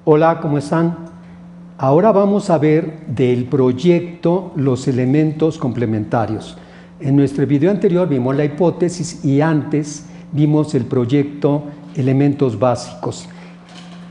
Hola, ¿cómo están? Ahora vamos a ver del proyecto los elementos complementarios. En nuestro video anterior vimos la hipótesis y antes vimos el proyecto elementos básicos.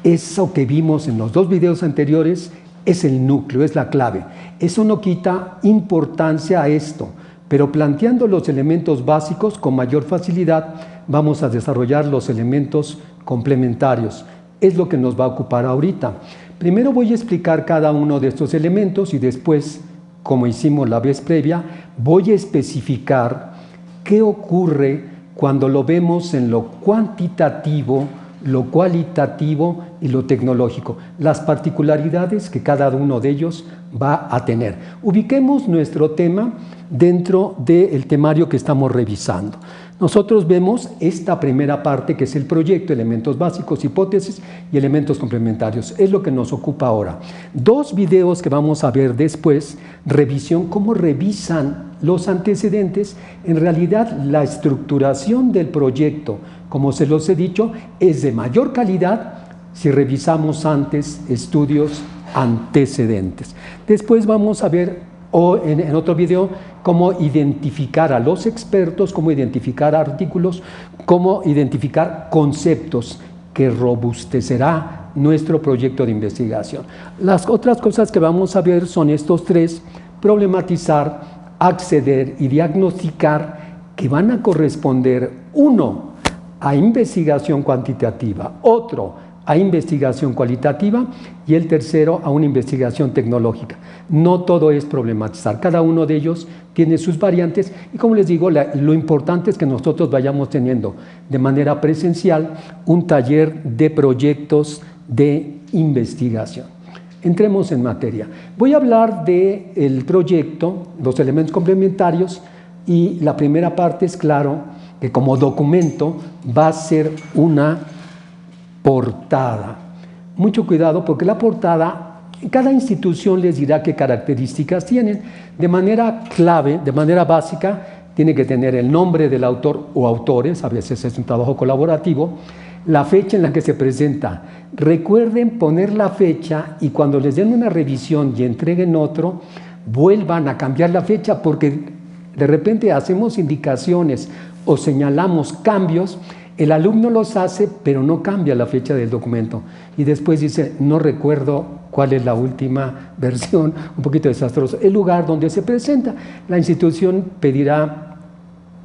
Eso que vimos en los dos videos anteriores es el núcleo, es la clave. Eso no quita importancia a esto, pero planteando los elementos básicos con mayor facilidad vamos a desarrollar los elementos complementarios. Es lo que nos va a ocupar ahorita. Primero voy a explicar cada uno de estos elementos y después, como hicimos la vez previa, voy a especificar qué ocurre cuando lo vemos en lo cuantitativo, lo cualitativo y lo tecnológico, las particularidades que cada uno de ellos va a tener. Ubiquemos nuestro tema dentro del temario que estamos revisando. Nosotros vemos esta primera parte que es el proyecto, elementos básicos, hipótesis y elementos complementarios. Es lo que nos ocupa ahora. Dos videos que vamos a ver después, revisión, cómo revisan los antecedentes. En realidad la estructuración del proyecto, como se los he dicho, es de mayor calidad si revisamos antes estudios antecedentes. Después vamos a ver en otro video cómo identificar a los expertos, cómo identificar artículos, cómo identificar conceptos que robustecerá nuestro proyecto de investigación. Las otras cosas que vamos a ver son estos tres: problematizar, acceder y diagnosticar, que van a corresponder, uno, a investigación cuantitativa, otro, a investigación cualitativa y el tercero a una investigación tecnológica. No todo es problematizar, cada uno de ellos tiene sus variantes y, como les digo, lo importante es que nosotros vayamos teniendo de manera presencial un taller de proyectos de investigación. Entremos en materia. Voy a hablar del proyecto, los elementos complementarios, y la primera parte es claro que como documento va a ser una portada. Mucho cuidado porque la portada, cada institución les dirá qué características tienen. De manera clave, de manera básica, tiene que tener el nombre del autor o autores, a veces es un trabajo colaborativo, la fecha en la que se presenta. Recuerden poner la fecha y cuando les den una revisión y entreguen otro, vuelvan a cambiar la fecha porque de repente hacemos indicaciones o señalamos cambios. El alumno los hace, pero no cambia la fecha del documento. Y después dice, no recuerdo cuál es la última versión, un poquito desastroso. El lugar donde se presenta. La institución pedirá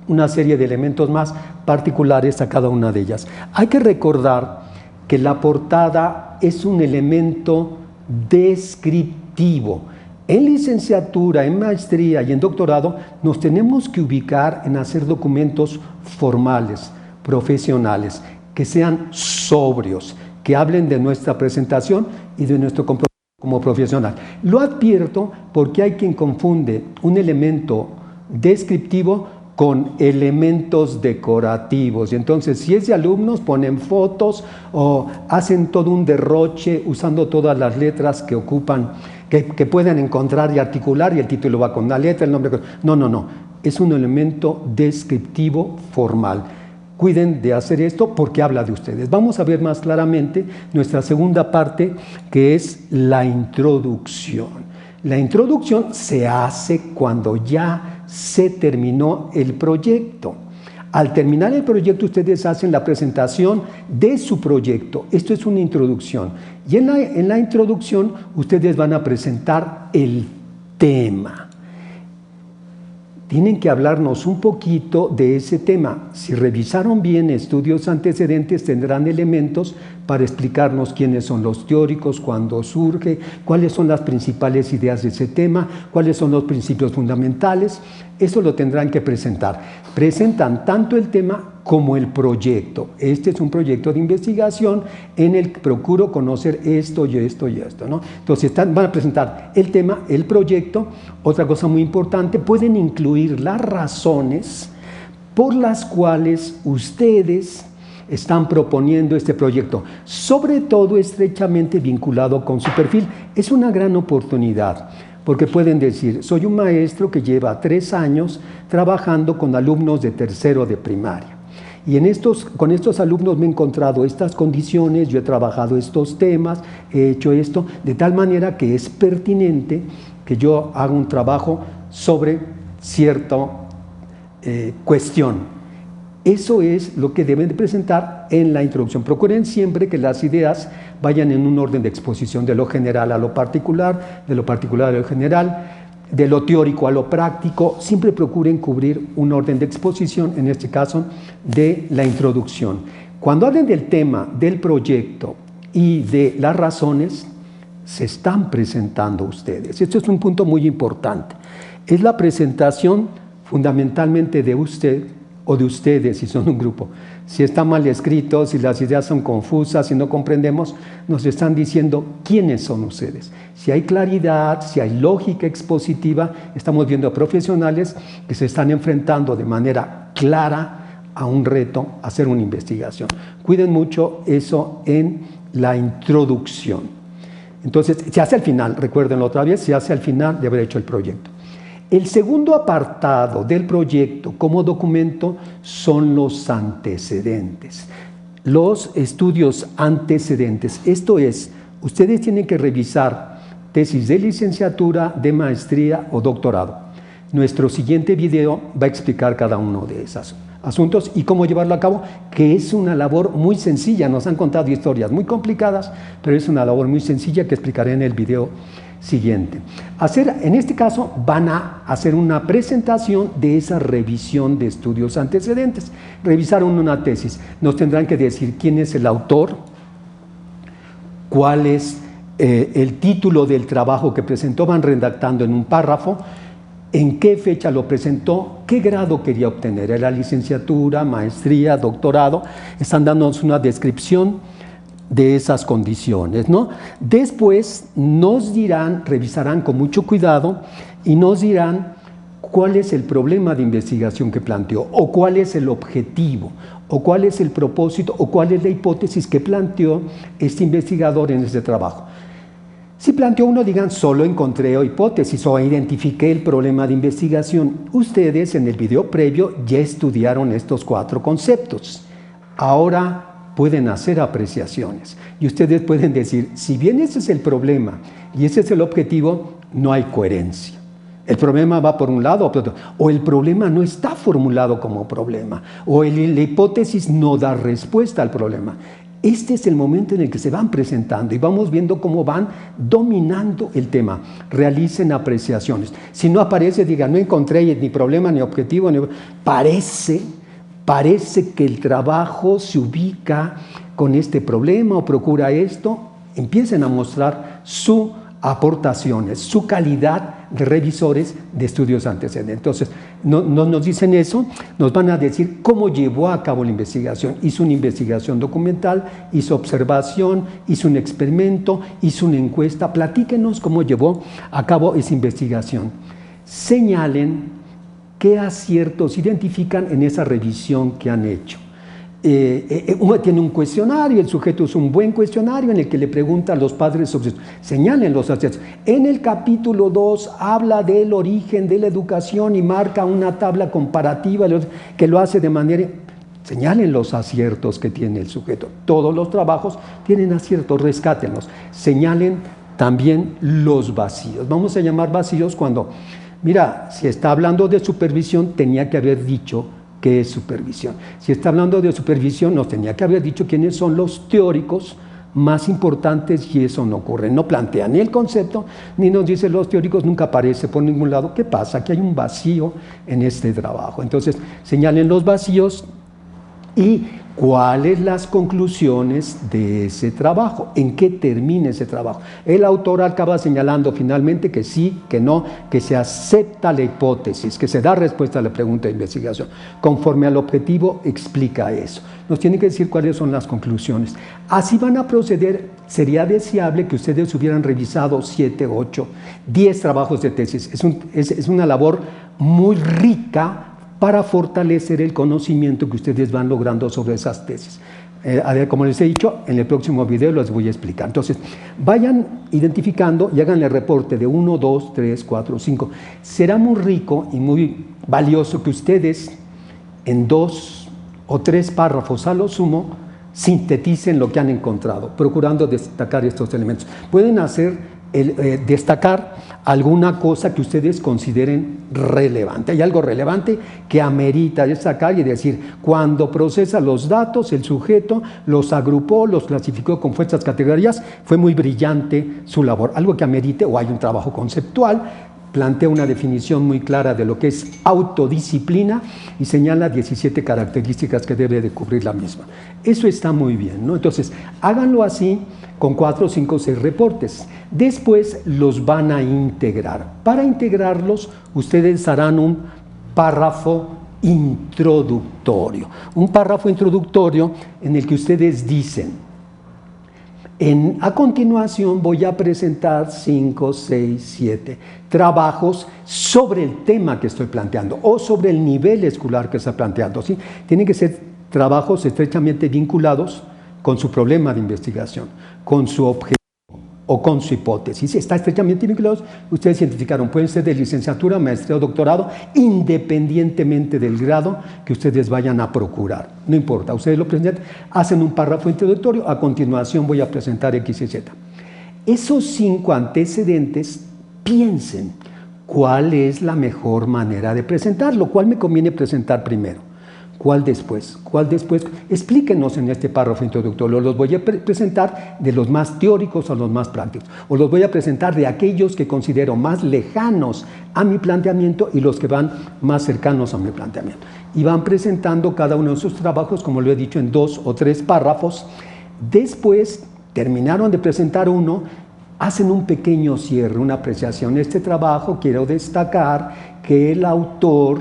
una serie de elementos más particulares a cada una de ellas. Hay que recordar que la portada es un elemento descriptivo. En licenciatura, en maestría y en doctorado nos tenemos que ubicar en hacer documentos formales, profesionales, que sean sobrios, que hablen de nuestra presentación y de nuestro compromiso como profesional. Lo advierto porque hay quien confunde un elemento descriptivo con elementos decorativos. Y entonces, si es de alumnos, ponen fotos o hacen todo un derroche usando todas las letras que ocupan, que pueden encontrar y articular, y el título va con una letra, el nombre. No. Es un elemento descriptivo formal. Cuiden de hacer esto porque habla de ustedes. Vamos a ver más claramente nuestra segunda parte, que es la introducción. La introducción se hace cuando ya se terminó el proyecto. Al terminar el proyecto, ustedes hacen la presentación de su proyecto. Esto es una introducción. Y en la introducción, ustedes van a presentar el tema. Tienen que hablarnos un poquito de ese tema. Si revisaron bien estudios antecedentes, tendrán elementos para explicarnos quiénes son los teóricos, cuándo surge, cuáles son las principales ideas de ese tema, cuáles son los principios fundamentales. Eso lo tendrán que presentar. Presentan tanto el tema como el proyecto. Este es un proyecto de investigación en el que procuro conocer esto y esto y esto, ¿no? Entonces van a presentar el tema, el proyecto. Otra cosa muy importante, pueden incluir las razones por las cuales ustedes están proponiendo este proyecto, sobre todo estrechamente vinculado con su perfil. Es una gran oportunidad, porque pueden decir, soy un maestro que lleva 3 años trabajando con alumnos de tercero de primaria. Y con estos alumnos me he encontrado estas condiciones, yo he trabajado estos temas, he hecho esto, de tal manera que es pertinente que yo haga un trabajo sobre cierta cuestión. Eso es lo que deben de presentar en la introducción. Procuren siempre que las ideas vayan en un orden de exposición, de lo general a lo particular, de lo particular a lo general, de lo teórico a lo práctico. Siempre procuren cubrir un orden de exposición, en este caso de la introducción. Cuando hablen del tema, del proyecto y de las razones, se están presentando ustedes. Esto es un punto muy importante. Es la presentación fundamentalmente de usted o de ustedes, si son un grupo. Si está mal escrito, si las ideas son confusas, si no comprendemos, nos están diciendo quiénes son ustedes. Si hay claridad, si hay lógica expositiva, estamos viendo a profesionales que se están enfrentando de manera clara a un reto, a hacer una investigación. Cuiden mucho eso en la introducción. Entonces, se hace al final, recuérdenlo otra vez, se hace al final de haber hecho el proyecto. El segundo apartado del proyecto como documento son los antecedentes, los estudios antecedentes. Esto es, ustedes tienen que revisar tesis de licenciatura, de maestría o doctorado. Nuestro siguiente video va a explicar cada uno de esos asuntos y cómo llevarlo a cabo, que es una labor muy sencilla. Nos han contado historias muy complicadas, pero es una labor muy sencilla que explicaré en el video siguiente. En este caso van a hacer una presentación de esa revisión de estudios antecedentes. Revisaron una tesis, nos tendrán que decir quién es el autor, cuál es el título del trabajo que presentó, van redactando en un párrafo, en qué fecha lo presentó, qué grado quería obtener, era licenciatura, maestría, doctorado, están dándonos una descripción de esas condiciones, ¿no? Después nos dirán, revisarán con mucho cuidado y nos dirán cuál es el problema de investigación que planteó, o cuál es el objetivo, o cuál es el propósito, o cuál es la hipótesis que planteó este investigador en este trabajo. Si planteó uno, digan, solo encontré hipótesis o identifiqué el problema de investigación. Ustedes en el video previo ya estudiaron estos 4 conceptos. Ahora pueden hacer apreciaciones y ustedes pueden decir, si bien ese es el problema y ese es el objetivo, no hay coherencia. El problema va por un lado o por otro, o el problema no está formulado como problema, o la hipótesis no da respuesta al problema. Este es el momento en el que se van presentando y vamos viendo cómo van dominando el tema. Realicen apreciaciones. Si no aparece, digan, no encontré ni problema, ni objetivo, parece que el trabajo se ubica con este problema o procura esto. Empiecen a mostrar sus aportaciones, su calidad de revisores de estudios antecedentes. Entonces, no nos dicen eso, nos van a decir cómo llevó a cabo la investigación. Hizo una investigación documental, hizo observación, hizo un experimento, hizo una encuesta. Platíquenos cómo llevó a cabo esa investigación. Señalen qué aciertos identifican en esa revisión que han hecho. Uno tiene un cuestionario, el sujeto es un buen cuestionario en el que le pregunta a los padres sobre esto. Señalen los aciertos. En el capítulo 2 habla del origen de la educación y marca una tabla comparativa que lo hace de manera... Señalen los aciertos que tiene el sujeto. Todos los trabajos tienen aciertos, rescátenlos. Señalen también los vacíos. Vamos a llamar vacíos cuando... Mira, si está hablando de supervisión, tenía que haber dicho qué es supervisión. Si está hablando de supervisión, nos tenía que haber dicho quiénes son los teóricos más importantes y eso no ocurre. No plantea ni el concepto, ni nos dice los teóricos, nunca aparece por ningún lado. ¿Qué pasa? Que hay un vacío en este trabajo. Entonces, señalen los vacíos y cuáles las conclusiones de ese trabajo, en qué termina ese trabajo. El autor acaba señalando finalmente que sí, que no, que se acepta la hipótesis, que se da respuesta a la pregunta de investigación. Conforme al objetivo, explica eso. Nos tiene que decir cuáles son las conclusiones. Así van a proceder. Sería deseable que ustedes hubieran revisado 7, 8, 10 trabajos de tesis. Es una labor muy rica para fortalecer el conocimiento que ustedes van logrando sobre esas tesis. Como les he dicho, en el próximo video les voy a explicar. Entonces, vayan identificando y hagan el reporte de 1, 2, 3, 4, 5. Será muy rico y muy valioso que ustedes en 2 o 3 párrafos a lo sumo, sinteticen lo que han encontrado, procurando destacar estos elementos. Pueden destacar alguna cosa que ustedes consideren relevante. Hay algo relevante que amerita destacar y decir, cuando procesa los datos, el sujeto los agrupó, los clasificó con estas categorías, fue muy brillante su labor. Algo que amerite, o hay un trabajo conceptual, plantea una definición muy clara de lo que es autodisciplina y señala 17 características que debe de cubrir la misma. Eso está muy bien, ¿no? Entonces, háganlo así con 4, 5, 6 reportes. Después los van a integrar. Para integrarlos, ustedes harán un párrafo introductorio. Un párrafo introductorio en el que ustedes dicen, a continuación voy a presentar 5, 6, 7 trabajos sobre el tema que estoy planteando o sobre el nivel escolar que está planteando, ¿sí? Tienen que ser trabajos estrechamente vinculados con su problema de investigación, con su objetivo o con su hipótesis. Está estrechamente vinculados, ustedes identificaron, pueden ser de licenciatura, maestría o doctorado, independientemente del grado que ustedes vayan a procurar. No importa, ustedes lo presentan, hacen un párrafo introductorio, a continuación voy a presentar X y Z. Esos 5 antecedentes, piensen cuál es la mejor manera de presentarlo, cuál me conviene presentar primero. ¿Cuál después? ¿Cuál después? Explíquenos en este párrafo introductorio. Los voy a presentar de los más teóricos a los más prácticos. O los voy a presentar de aquellos que considero más lejanos a mi planteamiento y los que van más cercanos a mi planteamiento. Y van presentando cada uno de sus trabajos, como lo he dicho, en 2 o 3 párrafos. Después, terminaron de presentar uno, hacen un pequeño cierre, una apreciación. Este trabajo quiero destacar que el autor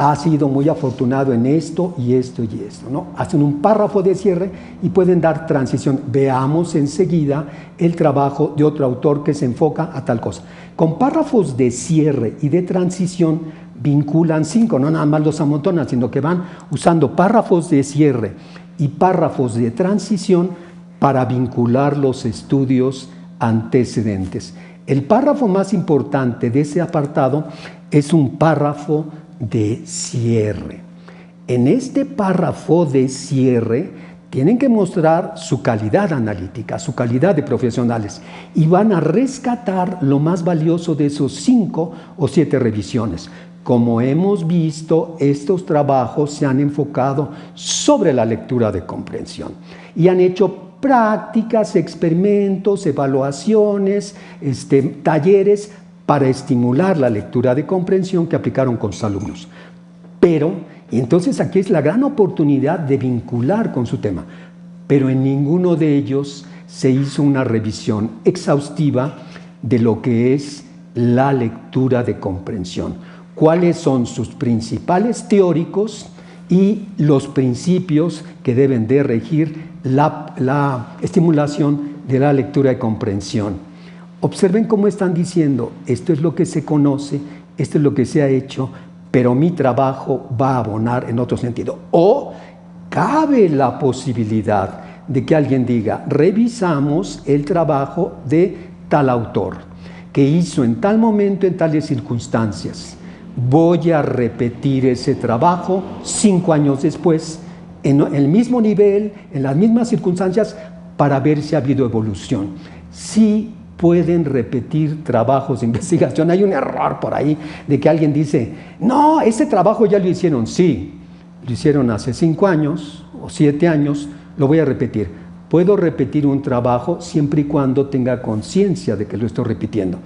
ha sido muy afortunado en esto y esto y esto, ¿no? Hacen un párrafo de cierre y pueden dar transición. Veamos enseguida el trabajo de otro autor que se enfoca a tal cosa. Con párrafos de cierre y de transición vinculan 5, no nada más los amontonan, sino que van usando párrafos de cierre y párrafos de transición para vincular los estudios antecedentes. El párrafo más importante de ese apartado es un párrafo de cierre. En este párrafo de cierre tienen que mostrar su calidad analítica, su calidad de profesionales y van a rescatar lo más valioso de esos 5 o 7 revisiones. Como hemos visto, estos trabajos se han enfocado sobre la lectura de comprensión y han hecho prácticas, experimentos, evaluaciones, talleres para estimular la lectura de comprensión que aplicaron con sus alumnos. Pero, y entonces aquí es la gran oportunidad de vincular con su tema, pero en ninguno de ellos se hizo una revisión exhaustiva de lo que es la lectura de comprensión. ¿Cuáles son sus principales teóricos y los principios que deben de regir la estimulación de la lectura de comprensión? Observen cómo están diciendo, esto es lo que se conoce, esto es lo que se ha hecho, pero mi trabajo va a abonar en otro sentido. O cabe la posibilidad de que alguien diga, revisamos el trabajo de tal autor, que hizo en tal momento, en tales circunstancias. Voy a repetir ese trabajo 5 años después, en el mismo nivel, en las mismas circunstancias, para ver si ha habido evolución. Sí pueden repetir trabajos de investigación. Hay un error por ahí de que alguien dice, no, ese trabajo ya lo hicieron. Sí, lo hicieron hace 5 años o 7 años, lo voy a repetir. Puedo repetir un trabajo siempre y cuando tenga conciencia de que lo estoy repitiendo.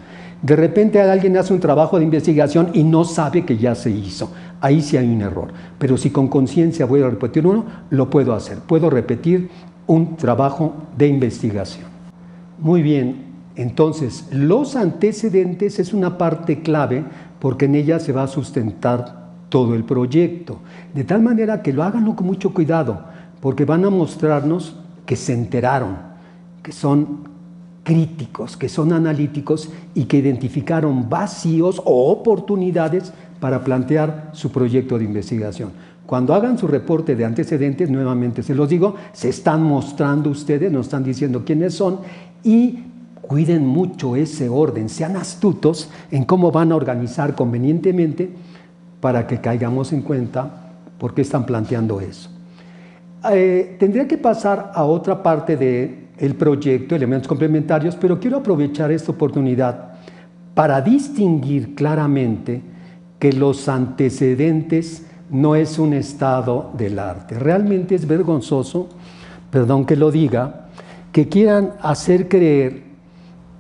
De repente alguien hace un trabajo de investigación y no sabe que ya se hizo. Ahí sí hay un error. Pero si con conciencia voy a repetir uno, lo puedo hacer. Puedo repetir un trabajo de investigación. Muy bien. Entonces, los antecedentes es una parte clave porque en ella se va a sustentar todo el proyecto. De tal manera que lo hagan con mucho cuidado, porque van a mostrarnos que se enteraron, que son críticos, que son analíticos y que identificaron vacíos o oportunidades para plantear su proyecto de investigación. Cuando hagan su reporte de antecedentes, nuevamente se los digo, se están mostrando ustedes, nos están diciendo quiénes son y cuiden mucho ese orden, sean astutos en cómo van a organizar convenientemente para que caigamos en cuenta por qué están planteando eso. Tendría que pasar a otra parte del proyecto, elementos complementarios, pero quiero aprovechar esta oportunidad para distinguir claramente que los antecedentes no es un estado del arte. Realmente es vergonzoso, perdón que lo diga, que quieran hacer creer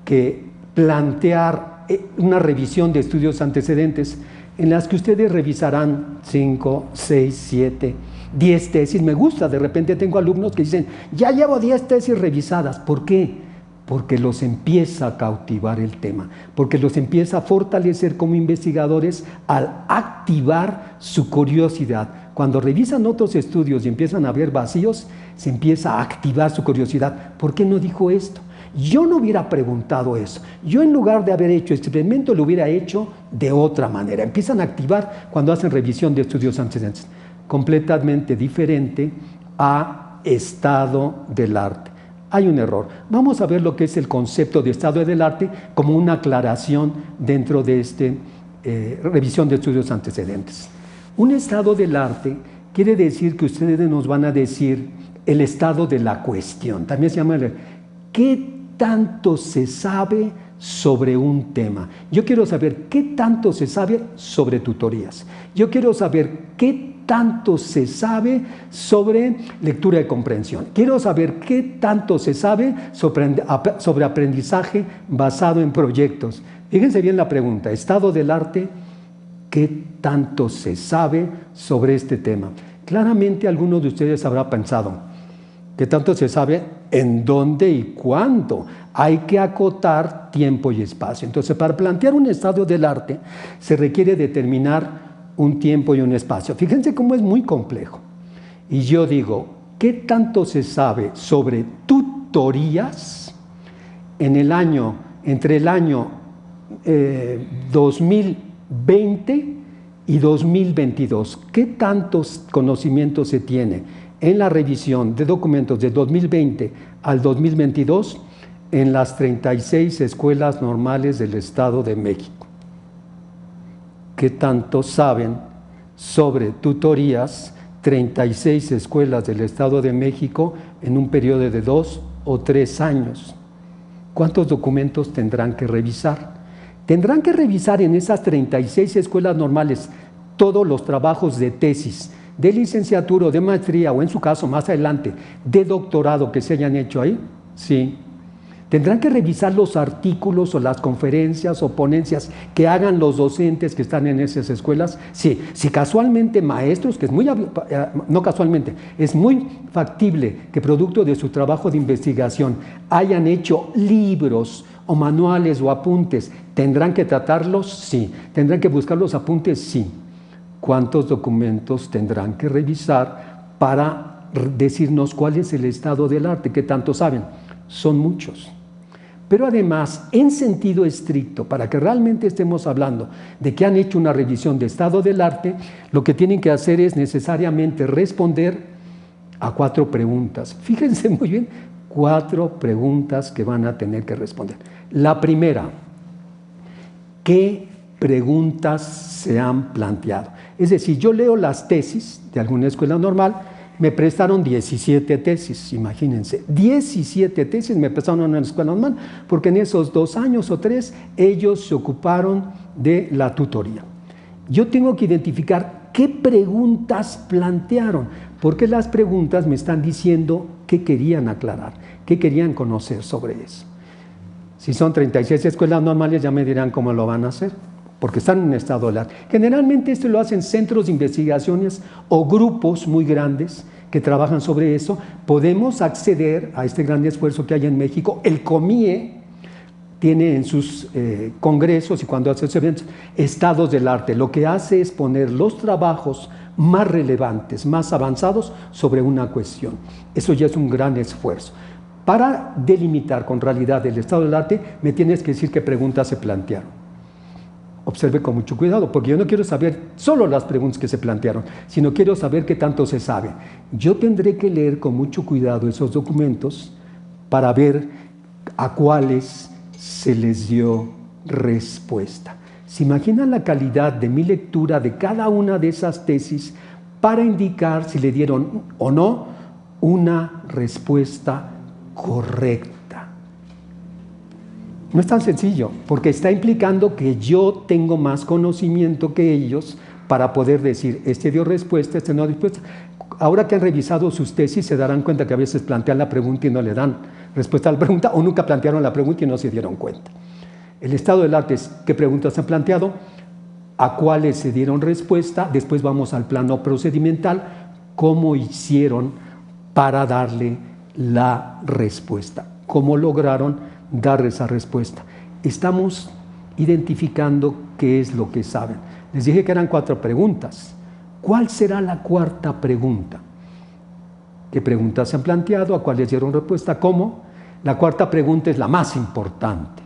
que plantear una revisión de estudios antecedentes en las que ustedes revisarán 5, 6, 7, 10 tesis. Me gusta, de repente tengo alumnos que dicen, ya llevo 10 tesis revisadas. ¿Por qué? Porque los empieza a cautivar el tema, porque los empieza a fortalecer como investigadores al activar su curiosidad. Cuando revisan otros estudios y empiezan a ver vacíos, se empieza a activar su curiosidad. ¿Por qué no dijo esto? Yo no hubiera preguntado eso. Yo, en lugar de haber hecho este experimento, lo hubiera hecho de otra manera. Empiezan a activar cuando hacen revisión de estudios antecedentes. Completamente diferente a estado del arte. Hay un error. Vamos a ver lo que es el concepto de estado del arte como una aclaración dentro de esta revisión de estudios antecedentes. Un estado del arte quiere decir que ustedes nos van a decir el estado de la cuestión. También se llama ¿qué tanto se sabe sobre un tema? Yo quiero saber qué tanto se sabe sobre tutorías. Yo quiero saber qué tanto se sabe sobre lectura de comprensión. Quiero saber qué tanto se sabe sobre aprendizaje basado en proyectos. Fíjense bien la pregunta, estado del arte, ¿qué tanto se sabe sobre este tema? Claramente algunos de ustedes habrán pensado, ¿qué tanto se sabe en dónde y cuándo? Hay que acotar tiempo y espacio. Entonces, para plantear un estado del arte, se requiere determinar un tiempo y un espacio. Fíjense cómo es muy complejo. Y yo digo, ¿qué tanto se sabe sobre tutorías entre el año 2020 y 2022? ¿Qué tantos conocimientos se tiene en la revisión de documentos de 2020 al 2022 en las 36 escuelas normales del Estado de México? ¿Qué tanto saben sobre tutorías 36 escuelas del Estado de México en un periodo de 2 o 3 años? ¿Cuántos documentos tendrán que revisar? Tendrán que revisar en esas 36 escuelas normales todos los trabajos de tesis, de licenciatura o de maestría, o en su caso más adelante, de doctorado que se hayan hecho ahí. Sí. Tendrán que revisar los artículos o las conferencias o ponencias que hagan los docentes que están en esas escuelas. Sí, si casualmente maestros, que es muy, no casualmente, es muy factible que producto de su trabajo de investigación hayan hecho libros o manuales o apuntes, ¿tendrán que tratarlos? Sí. ¿Tendrán que buscar los apuntes? Sí. ¿Cuántos documentos tendrán que revisar para decirnos cuál es el estado del arte? ¿Qué tanto saben? Son muchos. Pero además, en sentido estricto, para que realmente estemos hablando de que han hecho una revisión de estado del arte, lo que tienen que hacer es necesariamente responder a 4 preguntas. Fíjense muy bien, 4 preguntas que van a tener que responder. La primera, ¿qué preguntas se han planteado? Es decir, yo leo las tesis de alguna escuela normal. Me prestaron 17 tesis, imagínense, 17 tesis me prestaron en una escuela normal, porque en esos 2 años o 3 ellos se ocuparon de la tutoría. Yo tengo que identificar qué preguntas plantearon, porque las preguntas me están diciendo qué querían aclarar, qué querían conocer sobre eso. Si son 36 escuelas normales, ya me dirán cómo lo van a hacer, porque están en un estado del arte. Generalmente esto lo hacen centros de investigaciones o grupos muy grandes que trabajan sobre eso. Podemos acceder a este gran esfuerzo que hay en México. El COMIE tiene en sus congresos y cuando hace eventos estados del arte. Lo que hace es poner los trabajos más relevantes, más avanzados sobre una cuestión. Eso ya es un gran esfuerzo. Para delimitar con realidad el estado del arte, me tienes que decir qué preguntas se plantearon. Observe con mucho cuidado, porque yo no quiero saber solo las preguntas que se plantearon, sino quiero saber qué tanto se sabe. Yo tendré que leer con mucho cuidado esos documentos para ver a cuáles se les dio respuesta. ¿Se imaginan la calidad de mi lectura de cada una de esas tesis para indicar si le dieron o no una respuesta correcta. No es tan sencillo, porque está implicando que yo tengo más conocimiento que ellos para poder decir, este dio respuesta, este no dio respuesta. Ahora que han revisado sus tesis, se darán cuenta que a veces plantean la pregunta y no le dan respuesta a la pregunta, o nunca plantearon la pregunta y no se dieron cuenta. El estado del arte es qué preguntas han planteado, a cuáles se dieron respuesta, después vamos al plano procedimental, cómo hicieron para darle la respuesta, cómo lograron dar esa respuesta. Estamos identificando qué es lo que saben. Les dije que eran 4 preguntas. ¿Cuál será la 4ª pregunta? ¿Qué preguntas se han planteado? ¿A cuáles dieron respuesta? ¿Cómo? La 4ª pregunta es la más importante.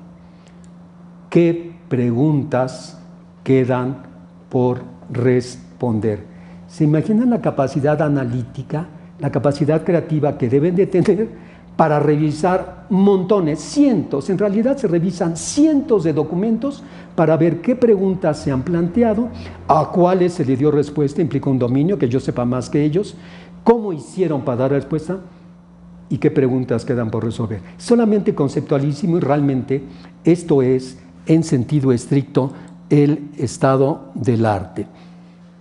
¿Qué preguntas quedan por responder? ¿Se imaginan la capacidad analítica, la capacidad creativa que deben de tener para revisar montones, cientos, en realidad se revisan cientos de documentos para ver qué preguntas se han planteado, a cuáles se le dio respuesta, implica un dominio, que yo sepa más que ellos, cómo hicieron para dar respuesta y qué preguntas quedan por resolver? Solamente conceptualísimo, y realmente esto es, en sentido estricto, el estado del arte.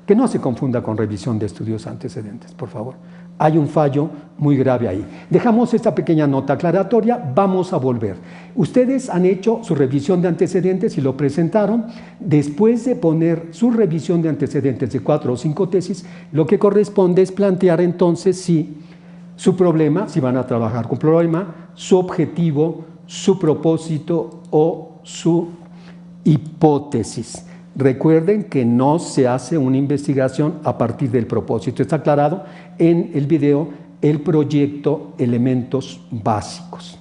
Que no se confunda con revisión de estudios antecedentes, por favor. Hay un fallo muy grave ahí. Dejamos esta pequeña nota aclaratoria, vamos a volver. Ustedes han hecho su revisión de antecedentes y lo presentaron. Después de poner su revisión de antecedentes de 4 o 5 tesis, lo que corresponde es plantear entonces si su problema, si van a trabajar con problema, su objetivo, su propósito o su hipótesis. Recuerden que no se hace una investigación a partir del propósito. Está aclarado en el video, el proyecto Elementos Básicos.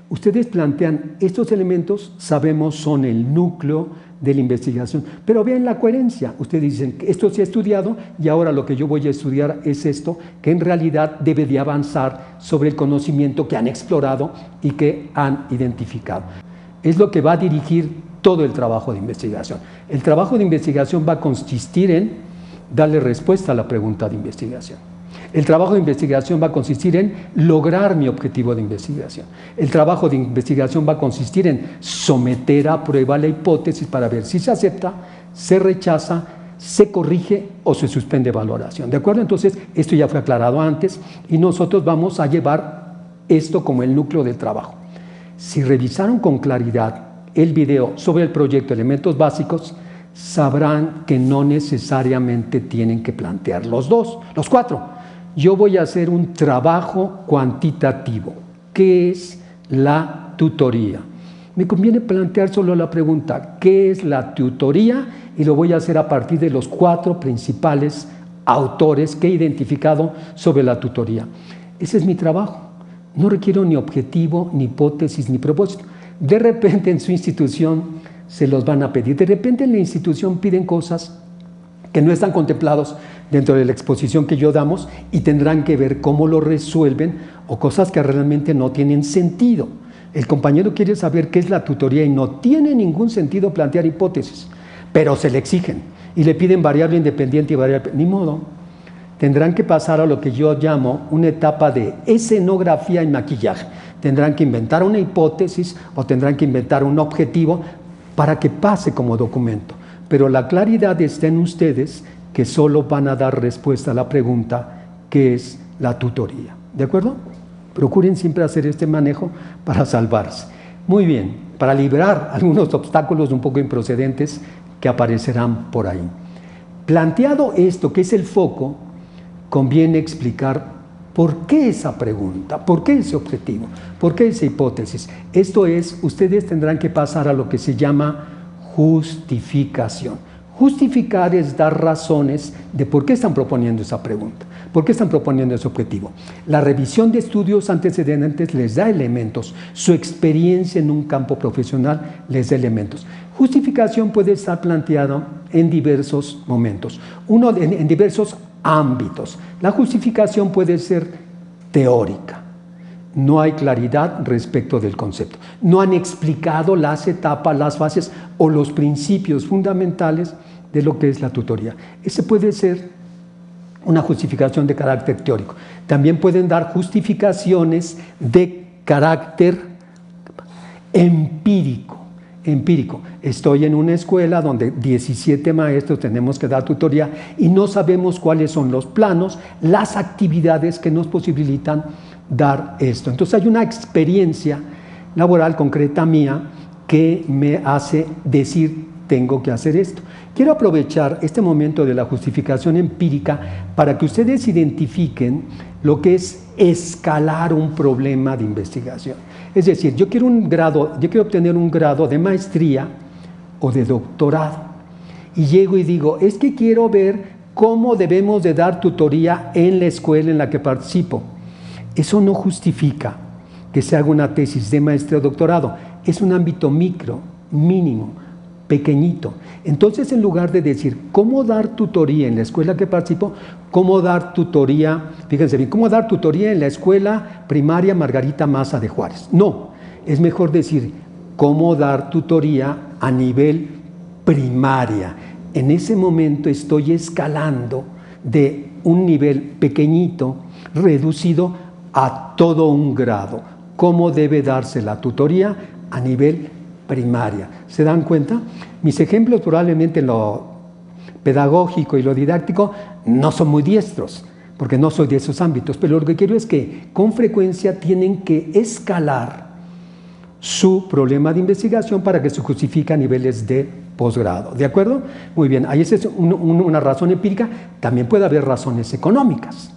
Ustedes plantean estos elementos, sabemos, son el núcleo de la investigación, pero vean la coherencia. Ustedes dicen que esto se ha estudiado y ahora lo que yo voy a estudiar es esto, que en realidad debe de avanzar sobre el conocimiento que han explorado y que han identificado. Es lo que va a dirigir todo el trabajo de investigación. El trabajo de investigación va a consistir en darle respuesta a la pregunta de investigación. El trabajo de investigación va a consistir en lograr mi objetivo de investigación. El trabajo de investigación va a consistir en someter a prueba la hipótesis para ver si se acepta, se rechaza, se corrige o se suspende valoración. ¿De acuerdo? Entonces, esto ya fue aclarado antes y nosotros vamos a llevar esto como el núcleo del trabajo. Si revisaron con claridad el video sobre el proyecto Elementos Básicos, sabrán que no necesariamente tienen que plantear los 4. Yo voy a hacer un trabajo cuantitativo. ¿Qué es la tutoría? Me conviene plantear solo la pregunta, ¿qué es la tutoría? Y lo voy a hacer a partir de los 4 principales autores que he identificado sobre la tutoría. Ese es mi trabajo. No requiero ni objetivo, ni hipótesis, ni propósito. De repente en su institución se los van a pedir. De repente en la institución piden cosas que no están contemplados dentro de la exposición que yo damos y tendrán que ver cómo lo resuelven o cosas que realmente no tienen sentido. El compañero quiere saber qué es la tutoría y no tiene ningún sentido plantear hipótesis, pero se le exigen y le piden variable independiente y variable, ni modo. Tendrán que pasar a lo que yo llamo una etapa de escenografía y maquillaje. Tendrán que inventar una hipótesis o tendrán que inventar un objetivo para que pase como documento. Pero la claridad está en ustedes que solo van a dar respuesta a la pregunta que es la tutoría. ¿De acuerdo? Procuren siempre hacer este manejo para salvarse. Muy bien, para librar algunos obstáculos un poco improcedentes que aparecerán por ahí. Planteado esto, que es el foco, conviene explicar por qué esa pregunta, por qué ese objetivo, por qué esa hipótesis. Esto es, ustedes tendrán que pasar a lo que se llama justificación. Justificar es dar razones de por qué están proponiendo esa pregunta, por qué están proponiendo ese objetivo. La revisión de estudios antecedentes les da elementos, su experiencia en un campo profesional les da elementos. Justificación puede estar planteada en diversos momentos, en diversos ámbitos. La justificación puede ser teórica. No hay claridad respecto del concepto. No han explicado las etapas, las fases o los principios fundamentales de lo que es la tutoría. Ese puede ser una justificación de carácter teórico. También pueden dar justificaciones de carácter empírico. Estoy en una escuela donde 17 maestros tenemos que dar tutoría y no sabemos cuáles son los planos, las actividades que nos posibilitan dar esto. Entonces hay una experiencia laboral concreta mía que me hace decir tengo que hacer esto. Quiero aprovechar este momento de la justificación empírica para que ustedes identifiquen lo que es escalar un problema de investigación. Es decir, yo quiero obtener un grado de maestría o de doctorado y llego y digo, es que quiero ver cómo debemos de dar tutoría en la escuela en la que participo. Eso no justifica que se haga una tesis de maestría o doctorado, es un ámbito micro, mínimo, pequeñito. Entonces, en lugar de decir cómo dar tutoría en la escuela que participo, cómo dar tutoría, fíjense bien, cómo dar tutoría en la escuela primaria Margarita Maza de Juárez. No, es mejor decir cómo dar tutoría a nivel primaria. En ese momento estoy escalando de un nivel pequeñito, reducido a todo un grado. ¿Cómo debe darse la tutoría a nivel primaria? ¿Se dan cuenta? Mis ejemplos probablemente en lo pedagógico y lo didáctico no son muy diestros, porque no soy de esos ámbitos, pero lo que quiero es que con frecuencia tienen que escalar su problema de investigación para que se justifique a niveles de posgrado. ¿De acuerdo? Muy bien, ahí esa es una razón empírica. También puede haber razones económicas.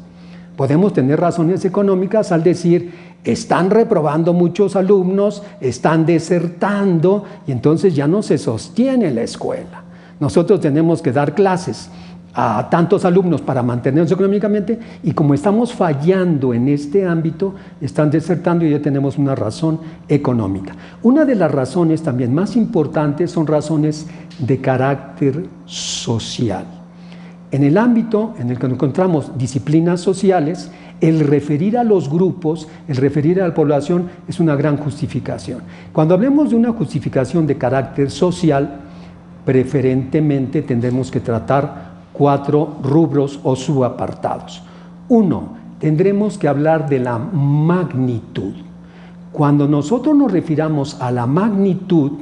Podemos tener razones económicas al decir, están reprobando muchos alumnos, están desertando y entonces ya no se sostiene la escuela. Nosotros tenemos que dar clases a tantos alumnos para mantenernos económicamente y como estamos fallando en este ámbito, están desertando y ya tenemos una razón económica. Una de las razones también más importantes son razones de carácter social. En el ámbito en el que nos encontramos disciplinas sociales, el referir a los grupos, el referir a la población es una gran justificación. Cuando hablemos de una justificación de carácter social, preferentemente tendremos que tratar 4 rubros o subapartados. 1, tendremos que hablar de la magnitud. Cuando nosotros nos refiramos a la magnitud,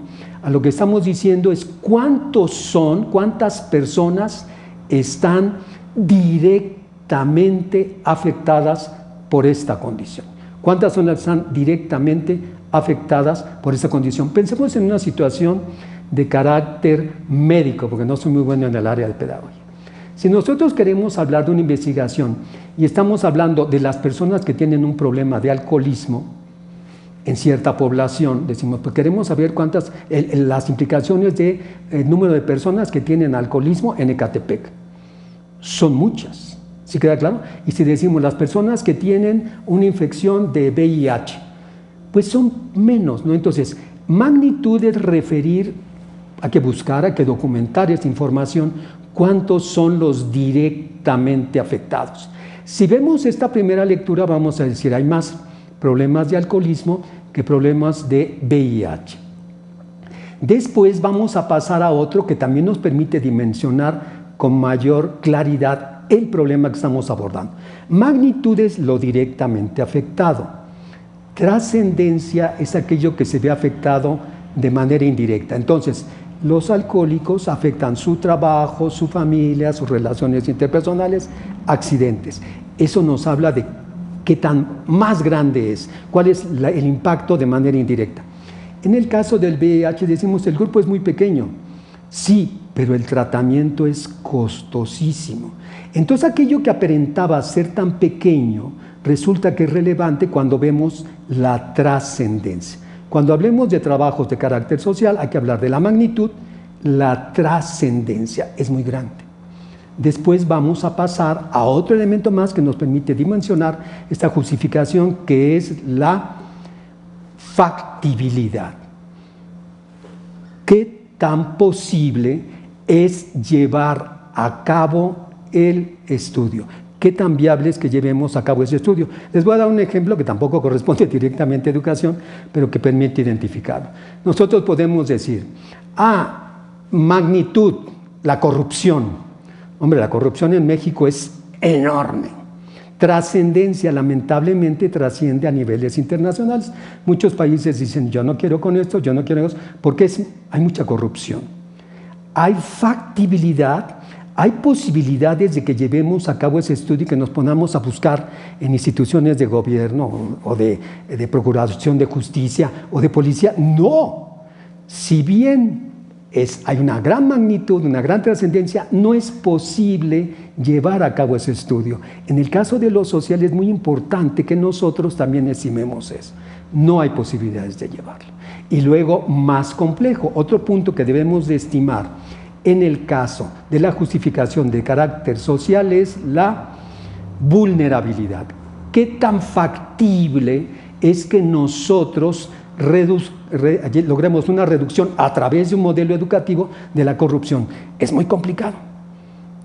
a lo que estamos diciendo es cuántas personas están directamente afectadas por esta condición. ¿Cuántas personas están directamente afectadas por esta condición? Pensemos en una situación de carácter médico, porque no soy muy bueno en el área de pedagogía. Si nosotros queremos hablar de una investigación y estamos hablando de las personas que tienen un problema de alcoholismo en cierta población, decimos, pues queremos saber las implicaciones del número de personas que tienen alcoholismo en Ecatepec. Son muchas, ¿sí queda claro? Y si decimos las personas que tienen una infección de VIH, pues son menos, ¿no? Entonces, magnitud es referir, hay que buscar, hay que documentar esta información, cuántos son los directamente afectados. Si vemos esta primera lectura, vamos a decir, hay más problemas de alcoholismo que problemas de VIH. Después vamos a pasar a otro que también nos permite dimensionar con mayor claridad el problema que estamos abordando. Magnitud es lo directamente afectado. Trascendencia es aquello que se ve afectado de manera indirecta. Entonces, los alcohólicos afectan su trabajo, su familia, sus relaciones interpersonales, accidentes. Eso nos habla de qué tan más grande es, cuál es el impacto de manera indirecta. En el caso del VIH decimos el grupo es muy pequeño. Sí, pero el tratamiento es costosísimo. Entonces aquello que aparentaba ser tan pequeño resulta que es relevante cuando vemos la trascendencia. Cuando hablemos de trabajos de carácter social hay que hablar de la magnitud, la trascendencia es muy grande. Después vamos a pasar a otro elemento más que nos permite dimensionar esta justificación, que es la factibilidad. ¿Qué tan posible es llevar a cabo el estudio? ¿Qué tan viable es que llevemos a cabo ese estudio? Les voy a dar un ejemplo que tampoco corresponde directamente a educación, pero que permite identificarlo. Nosotros podemos decir, magnitud, la corrupción. Hombre, la corrupción en México es enorme. Trascendencia, lamentablemente, trasciende a niveles internacionales. Muchos países dicen, yo no quiero con esto, yo no quiero eso, porque hay mucha corrupción. Hay factibilidad, hay posibilidades de que llevemos a cabo ese estudio y que nos pongamos a buscar en instituciones de gobierno o de procuración de justicia o de policía. No, si bien hay una gran magnitud, una gran trascendencia, no es posible llevar a cabo ese estudio. En el caso de lo social es muy importante que nosotros también estimemos eso. No hay posibilidades de llevarlo. Y luego, más complejo, otro punto que debemos de estimar en el caso de la justificación de carácter social es la vulnerabilidad. ¿Qué tan factible es que nosotros logremos una reducción a través de un modelo educativo de la corrupción? Es muy complicado.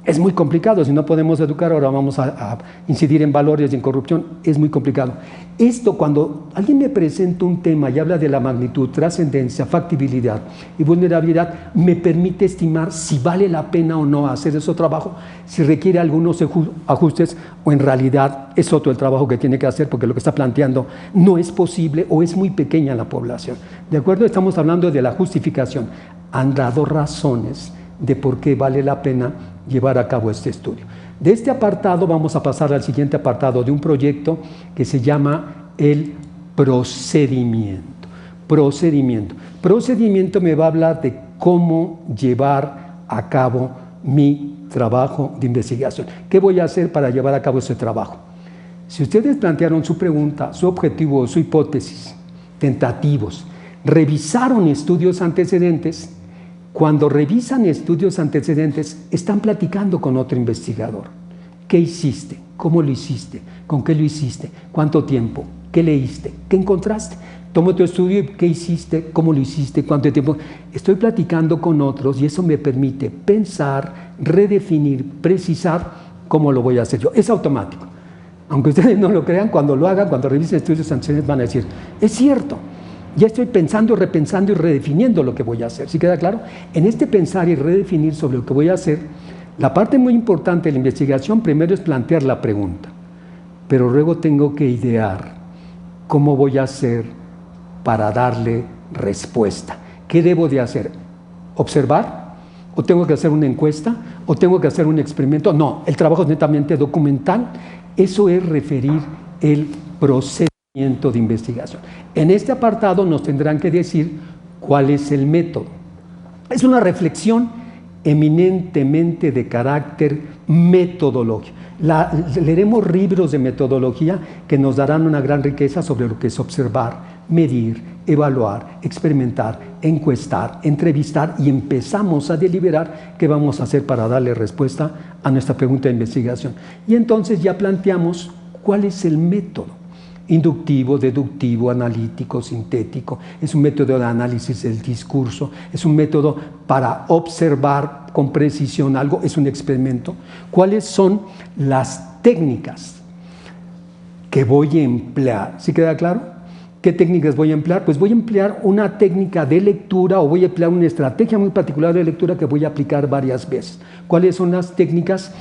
Es muy complicado. Si no podemos educar, ahora vamos a incidir en valores y en corrupción. Es muy complicado. Esto, cuando alguien me presenta un tema y habla de la magnitud, trascendencia, factibilidad y vulnerabilidad, me permite estimar si vale la pena o no hacer ese trabajo, si requiere algunos ajustes o en realidad es otro el trabajo que tiene que hacer porque lo que está planteando no es posible o es muy pequeña la población. ¿De acuerdo? Estamos hablando de la justificación. Han dado razones de por qué vale la pena llevar a cabo este estudio. De este apartado vamos a pasar al siguiente apartado de un proyecto que se llama el procedimiento. Procedimiento me va a hablar de cómo llevar a cabo mi trabajo de investigación. ¿Qué voy a hacer para llevar a cabo ese trabajo? Si ustedes plantearon su pregunta, su objetivo o su hipótesis, tentativos, revisaron estudios antecedentes, cuando revisan estudios antecedentes, están platicando con otro investigador. ¿Qué hiciste? ¿Cómo lo hiciste? ¿Con qué lo hiciste? ¿Cuánto tiempo? ¿Qué leíste? ¿Qué encontraste? Tomo tu estudio y ¿qué hiciste? ¿Cómo lo hiciste? ¿Cuánto tiempo? Estoy platicando con otros y eso me permite pensar, redefinir, precisar cómo lo voy a hacer yo. Es automático. Aunque ustedes no lo crean, cuando lo hagan, cuando revisen estudios antecedentes van a decir, es cierto. Ya estoy pensando, repensando y redefiniendo lo que voy a hacer. ¿Sí queda claro? En este pensar y redefinir sobre lo que voy a hacer, la parte muy importante de la investigación primero es plantear la pregunta, pero luego tengo que idear cómo voy a hacer para darle respuesta. ¿Qué debo de hacer? ¿Observar? ¿O tengo que hacer una encuesta? ¿O tengo que hacer un experimento? No, el trabajo es netamente documental. Eso es referir el proceso de investigación. En este apartado nos tendrán que decir cuál es el método. Es una reflexión eminentemente de carácter metodológico. Leeremos libros de metodología que nos darán una gran riqueza sobre lo que es observar, medir, evaluar, experimentar, encuestar, entrevistar y empezamos a deliberar qué vamos a hacer para darle respuesta a nuestra pregunta de investigación. Y entonces ya planteamos cuál es el método. Inductivo, deductivo, analítico, sintético, es un método de análisis del discurso, es un método para observar con precisión algo, es un experimento. ¿Cuáles son las técnicas que voy a emplear? ¿Sí queda claro? ¿Qué técnicas voy a emplear? Pues voy a emplear una técnica de lectura o voy a emplear una estrategia muy particular de lectura que voy a aplicar varias veces. ¿Cuáles son las técnicas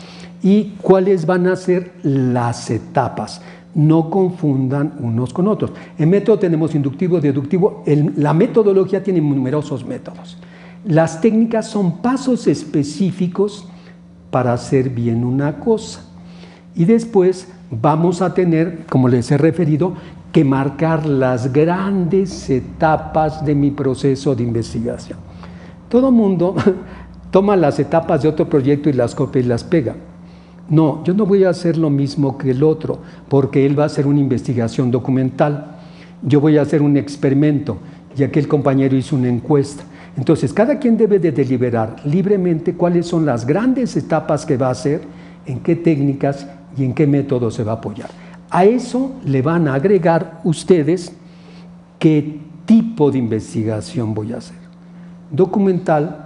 y cuáles van a ser las etapas? No confundan unos con otros. En método tenemos inductivo, deductivo. La metodología tiene numerosos métodos. Las técnicas son pasos específicos para hacer bien una cosa. Y después vamos a tener, como les he referido, que marcar las grandes etapas de mi proceso de investigación. Todo el mundo toma las etapas de otro proyecto y las copia y las pega. No, yo no voy a hacer lo mismo que el otro, porque él va a hacer una investigación documental. Yo voy a hacer un experimento, y aquel compañero hizo una encuesta. Entonces, cada quien debe de deliberar libremente cuáles son las grandes etapas que va a hacer, en qué técnicas y en qué método se va a apoyar. A eso le van a agregar ustedes qué tipo de investigación voy a hacer. Documental,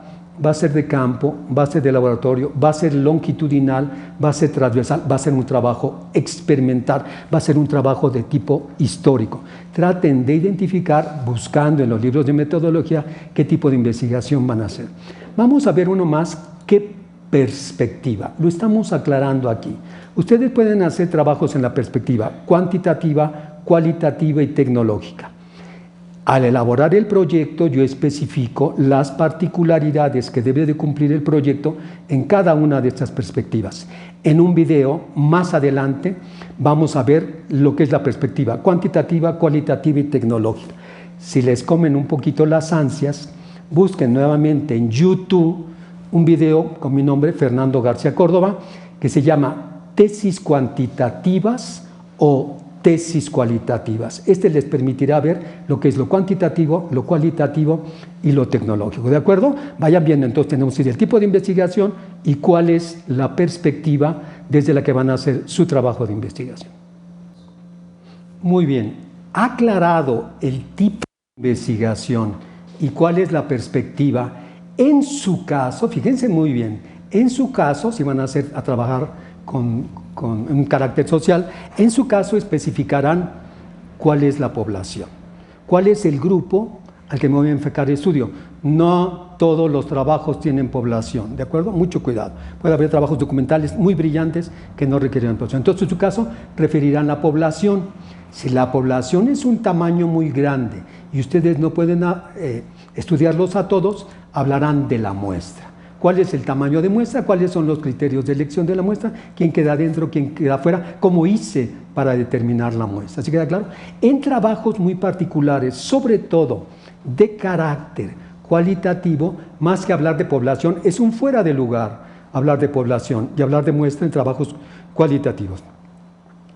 va a ser de campo, va a ser de laboratorio, va a ser longitudinal, va a ser transversal, va a ser un trabajo experimental, va a ser un trabajo de tipo histórico. Traten de identificar, buscando en los libros de metodología, qué tipo de investigación van a hacer. Vamos a ver uno más, qué perspectiva. Lo estamos aclarando aquí. Ustedes pueden hacer trabajos en la perspectiva cuantitativa, cualitativa y tecnológica. Al elaborar el proyecto, yo especifico las particularidades que debe de cumplir el proyecto en cada una de estas perspectivas. En un video más adelante vamos a ver lo que es la perspectiva cuantitativa, cualitativa y tecnológica. Si les comen un poquito las ansias, busquen nuevamente en YouTube un video con mi nombre, Fernando García Córdoba, que se llama Tesis cuantitativas o tesis cualitativas. Este les permitirá ver lo que es lo cuantitativo, lo cualitativo y lo tecnológico. ¿De acuerdo? Vayan viendo, entonces tenemos el tipo de investigación y cuál es la perspectiva desde la que van a hacer su trabajo de investigación. Muy bien, aclarado el tipo de investigación y cuál es la perspectiva, en su caso, fíjense muy bien, en su caso, si van a trabajar con un carácter social, en su caso especificarán cuál es la población, cuál es el grupo al que me voy a enfocar el estudio. No todos los trabajos tienen población, ¿de acuerdo? Mucho cuidado. Puede haber trabajos documentales muy brillantes que no requieren población. Entonces, en su caso, referirán la población. Si la población es un tamaño muy grande y ustedes no pueden estudiarlos a todos, hablarán de la muestra. ¿Cuál es el tamaño de muestra? ¿Cuáles son los criterios de elección de la muestra? ¿Quién queda dentro? ¿Quién queda afuera? ¿Cómo hice para determinar la muestra? ¿Así queda claro? En trabajos muy particulares, sobre todo de carácter cualitativo, más que hablar de población, es un fuera de lugar hablar de población y hablar de muestra en trabajos cualitativos.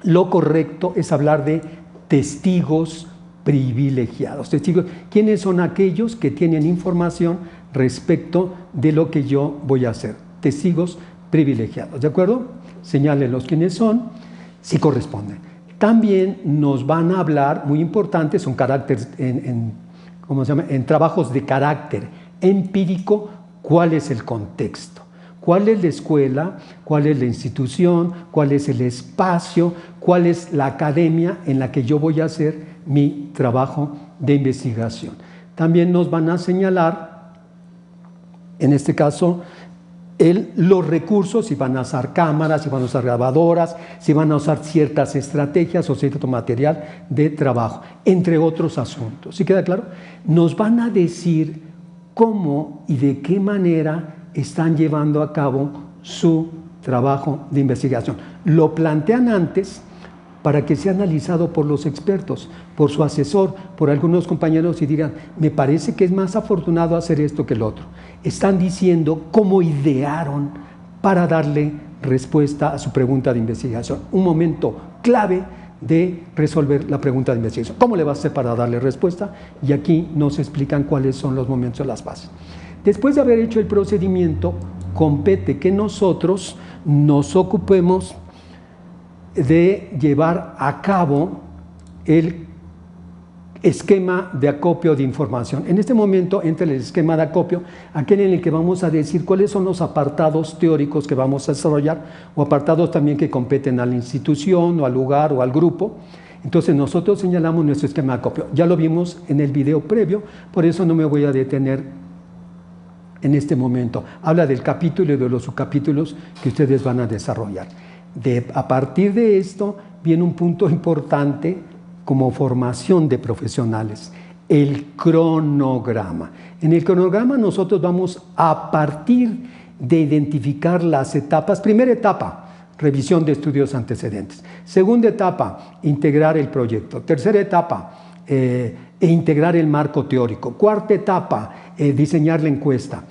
Lo correcto es hablar de testigos privilegiados. Testigos, ¿quiénes son aquellos que tienen información respecto de lo que yo voy a hacer? Testigos privilegiados, ¿de acuerdo? Señálenlos quiénes son, si corresponden. También nos van a hablar, muy importante, son caracteres ¿cómo se llama? En trabajos de carácter empírico, ¿cuál es el contexto? ¿Cuál es la escuela? ¿Cuál es la institución? ¿Cuál es el espacio? ¿Cuál es la academia en la que yo voy a hacer mi trabajo de investigación? También nos van a señalar, en este caso, los recursos, si van a usar cámaras, si van a usar grabadoras, si van a usar ciertas estrategias o cierto material de trabajo, entre otros asuntos. ¿Sí queda claro? Nos van a decir cómo y de qué manera están llevando a cabo su trabajo de investigación. Lo plantean antes para que sea analizado por los expertos, por su asesor, por algunos compañeros y digan, me parece que es más afortunado hacer esto que el otro. Están diciendo cómo idearon para darle respuesta a su pregunta de investigación. Un momento clave de resolver la pregunta de investigación. ¿Cómo le va a hacer para darle respuesta? Y aquí nos explican cuáles son los momentos de las bases. Después de haber hecho el procedimiento, compete que nosotros nos ocupemos de llevar a cabo el esquema de acopio de información. En este momento entra el esquema de acopio, aquel en el que vamos a decir cuáles son los apartados teóricos que vamos a desarrollar o apartados también que competen a la institución o al lugar o al grupo. Entonces nosotros señalamos nuestro esquema de acopio. Ya lo vimos en el video previo, por eso no me voy a detener en este momento. Habla del capítulo y de los subcapítulos que ustedes van a desarrollar. A partir de esto viene un punto importante como formación de profesionales, el cronograma. En el cronograma nosotros vamos a partir de identificar las etapas. Primera etapa, revisión de estudios antecedentes. Segunda etapa, integrar el proyecto. Tercera etapa, integrar el marco teórico. Cuarta etapa, diseñar la encuesta.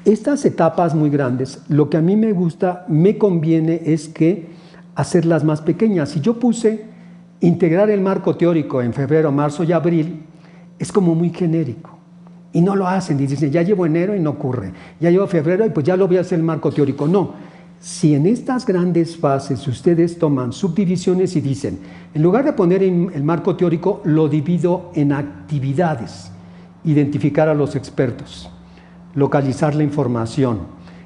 Estas etapas muy grandes, lo que a mí me gusta, me conviene es que hacerlas más pequeñas. Si yo puse integrar el marco teórico en febrero, marzo y abril, es como muy genérico. Y no lo hacen, y dicen, ya llevo enero y no ocurre. Ya llevo febrero y pues ya lo voy a hacer el marco teórico. No, si en estas grandes fases ustedes toman subdivisiones y dicen, en lugar de poner el marco teórico, lo divido en actividades, identificar a los expertos, localizar la información,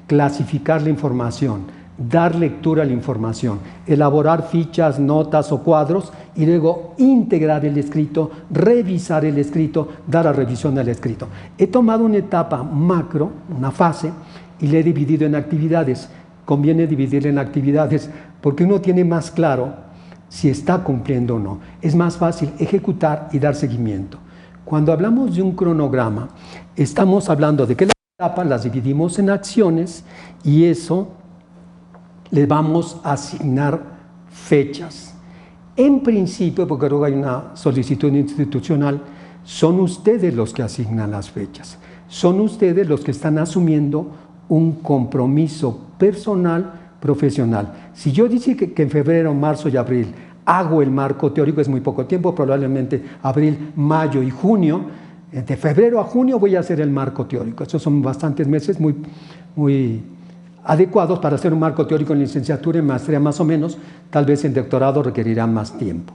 clasificar la información, dar lectura a la información, elaborar fichas, notas o cuadros y luego integrar el escrito, revisar el escrito, dar a revisión al escrito. He tomado una etapa macro, una fase, y le he dividido en actividades. Conviene dividir en actividades porque uno tiene más claro si está cumpliendo o no. Es más fácil ejecutar y dar seguimiento. Cuando hablamos de un cronograma, estamos hablando de que las etapas las dividimos en acciones y eso le vamos a asignar fechas. En principio, porque luego hay una solicitud institucional, son ustedes los que asignan las fechas. Son ustedes los que están asumiendo un compromiso personal, profesional. Si yo digo que en febrero, marzo y abril hago el marco teórico, es muy poco tiempo, probablemente abril, mayo y junio, de febrero a junio voy a hacer el marco teórico. Estos son bastantes meses muy adecuados para hacer un marco teórico en licenciatura, en maestría más o menos, tal vez en doctorado requerirá más tiempo.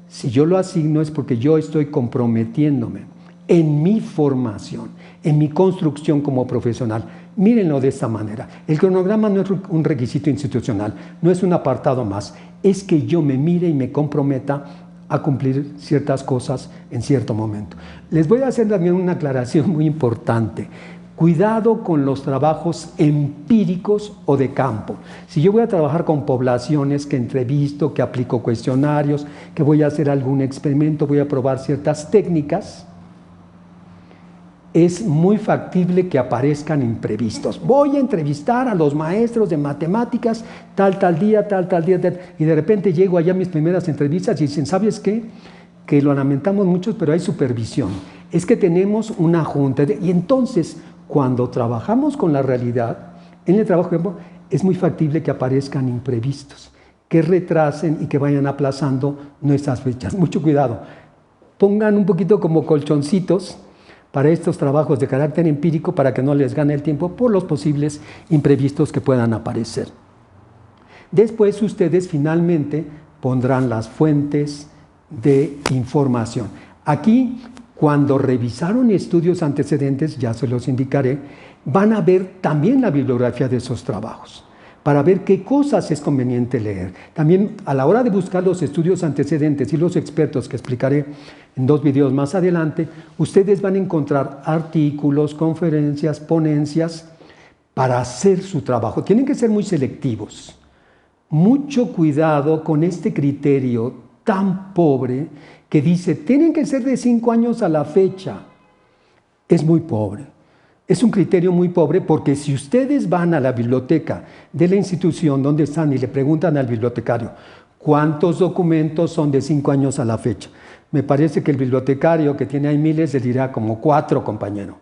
Si yo lo asigno es porque yo estoy comprometiéndome en mi formación, en mi construcción como profesional. Mírenlo de esta manera. El cronograma no es un requisito institucional, no es un apartado más, es que yo me mire y me comprometa a cumplir ciertas cosas en cierto momento. Les voy a hacer también una aclaración muy importante. Cuidado con los trabajos empíricos o de campo. Si yo voy a trabajar con poblaciones que entrevisto, que aplico cuestionarios, que voy a hacer algún experimento, voy a probar ciertas técnicas, es muy factible que aparezcan imprevistos. Voy a entrevistar a los maestros de matemáticas tal día, y de repente llego allá a mis primeras entrevistas y dicen, ¿sabes qué? Que lo lamentamos mucho, pero hay supervisión. Es que tenemos una junta. Y entonces, cuando trabajamos con la realidad, en el trabajo de campo, es muy factible que aparezcan imprevistos, que retrasen y que vayan aplazando nuestras fechas. Mucho cuidado. Pongan un poquito como colchoncitos para estos trabajos de carácter empírico para que no les gane el tiempo por los posibles imprevistos que puedan aparecer. Después ustedes finalmente pondrán las fuentes de información. Aquí, cuando revisaron estudios antecedentes, ya se los indicaré, van a ver también la bibliografía de esos trabajos, para ver qué cosas es conveniente leer. También a la hora de buscar los estudios antecedentes y los expertos que explicaré en 2 videos más adelante, ustedes van a encontrar artículos, conferencias, ponencias para hacer su trabajo. Tienen que ser muy selectivos. Mucho cuidado con este criterio tan pobre que dice, tienen que ser de 5 años a la fecha. Es muy pobre. Es un criterio muy pobre porque si ustedes van a la biblioteca de la institución donde están y le preguntan al bibliotecario cuántos documentos son de 5 años a la fecha, me parece que el bibliotecario que tiene ahí miles le dirá como 4, compañero.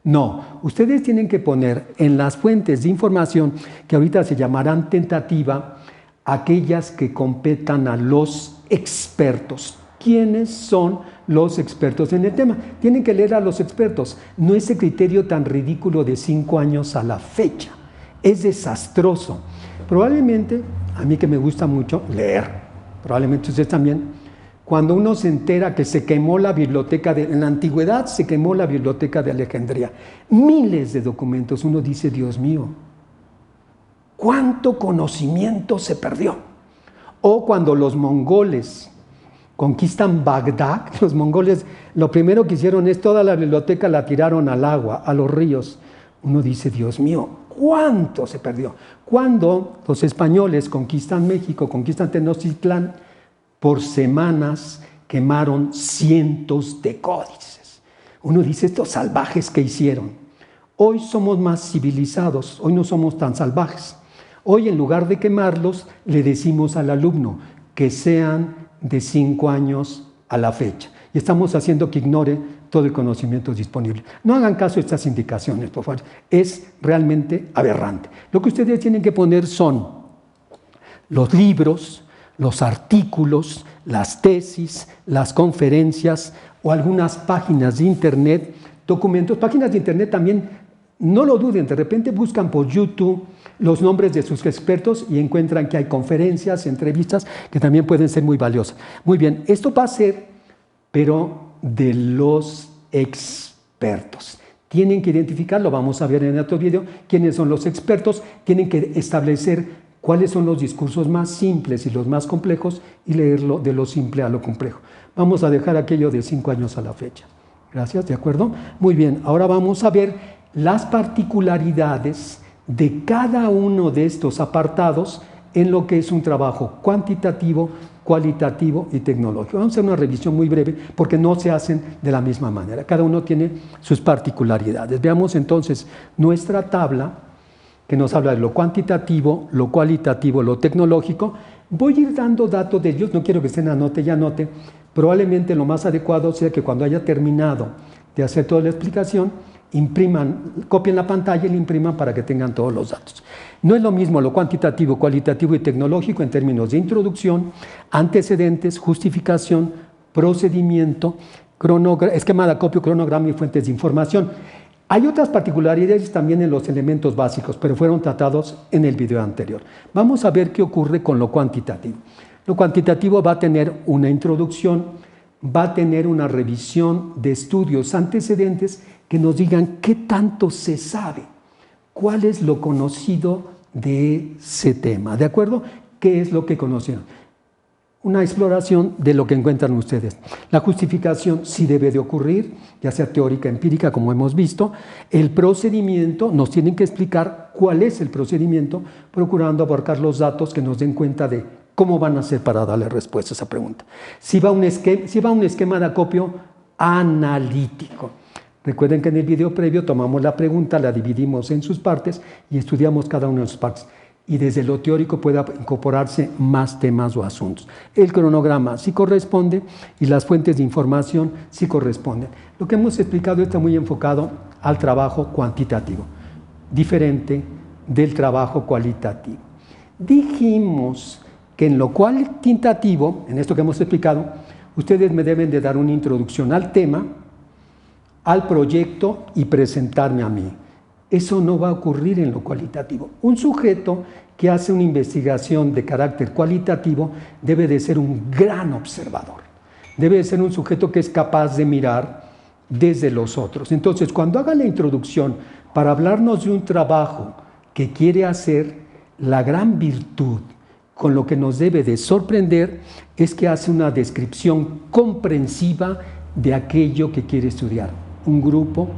No, ustedes tienen que poner en las fuentes de información que ahorita se llamarán tentativa aquellas que competan a los expertos. ¿Quiénes son los expertos en el tema? Tienen que leer a los expertos. No ese criterio tan ridículo de 5 años a la fecha. Es desastroso. Probablemente, a mí que me gusta mucho leer, probablemente ustedes también, cuando uno se entera que se quemó la biblioteca, en la antigüedad se quemó la biblioteca de Alejandría, miles de documentos, uno dice, Dios mío, ¿cuánto conocimiento se perdió? O cuando los mongoles conquistan Bagdad, los mongoles lo primero que hicieron es toda la biblioteca la tiraron al agua, a los ríos. Uno dice, Dios mío, ¿cuánto se perdió? Cuando los españoles conquistan México, conquistan Tenochtitlán, por semanas quemaron cientos de códices. Uno dice, estos salvajes que hicieron. Hoy somos más civilizados, hoy no somos tan salvajes. Hoy en lugar de quemarlos, le decimos al alumno que sean de 5 años a la fecha. Y estamos haciendo que ignore todo el conocimiento disponible. No hagan caso a estas indicaciones, por favor. Es realmente aberrante. Lo que ustedes tienen que poner son los libros, los artículos, las tesis, las conferencias o algunas páginas de internet, documentos. Páginas de internet también, no lo duden, de repente buscan por YouTube los nombres de sus expertos y encuentran que hay conferencias, entrevistas que también pueden ser muy valiosas. Muy bien, esto va a ser, pero de los expertos. Tienen que identificarlo, vamos a ver en otro video, quiénes son los expertos, tienen que establecer cuáles son los discursos más simples y los más complejos y leerlo de lo simple a lo complejo. Vamos a dejar aquello de 5 años a la fecha. Gracias, ¿de acuerdo? Muy bien, ahora vamos a ver las particularidades de cada uno de estos apartados en lo que es un trabajo cuantitativo, cualitativo y tecnológico. Vamos a hacer una revisión muy breve porque no se hacen de la misma manera. Cada uno tiene sus particularidades. Veamos entonces nuestra tabla que nos habla de lo cuantitativo, lo cualitativo, lo tecnológico. Voy a ir dando datos de ellos, no quiero que estén anote y anote. Probablemente lo más adecuado sea que cuando haya terminado de hacer toda la explicación, copien la pantalla y la impriman para que tengan todos los datos. No es lo mismo lo cuantitativo, cualitativo y tecnológico en términos de introducción, antecedentes, justificación, procedimiento, esquema de acopio, cronograma y fuentes de información. Hay otras particularidades también en los elementos básicos, pero fueron tratados en el video anterior. Vamos a ver qué ocurre con lo cuantitativo. Lo cuantitativo va a tener una introducción, va a tener una revisión de estudios antecedentes que nos digan qué tanto se sabe, cuál es lo conocido de ese tema, ¿de acuerdo? ¿Qué es lo que conocieron? Una exploración de lo que encuentran ustedes. La justificación sí debe de ocurrir, ya sea teórica, empírica, como hemos visto. El procedimiento, nos tienen que explicar cuál es el procedimiento, procurando abarcar los datos que nos den cuenta de cómo van a hacer para darle respuesta a esa pregunta. Si va un esquema de acopio analítico. Recuerden que en el video previo tomamos la pregunta, la dividimos en sus partes y estudiamos cada una de sus partes. Y desde lo teórico puede incorporarse más temas o asuntos. El cronograma sí corresponde y las fuentes de información sí corresponden. Lo que hemos explicado está muy enfocado al trabajo cuantitativo, diferente del trabajo cualitativo. Dijimos que en lo cualitativo, en esto que hemos explicado, ustedes me deben de dar una introducción al tema, al proyecto y presentarme a mí. Eso no va a ocurrir en lo cualitativo. Un sujeto que hace una investigación de carácter cualitativo debe de ser un gran observador. Debe de ser un sujeto que es capaz de mirar desde los otros. Entonces, cuando haga la introducción para hablarnos de un trabajo que quiere hacer, la gran virtud con lo que nos debe de sorprender es que hace una descripción comprensiva de aquello que quiere estudiar. Un grupo,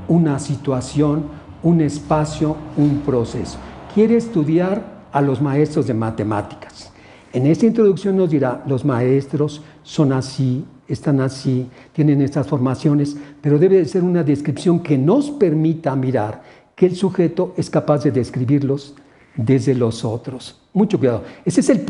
una situación, un espacio, un proceso. Quiere estudiar a los maestros de matemáticas. En esta introducción nos dirá, los maestros son así, están así, tienen estas formaciones, pero debe de ser una descripción que nos permita mirar que el sujeto es capaz de describirlos desde los otros. Mucho cuidado. Ese es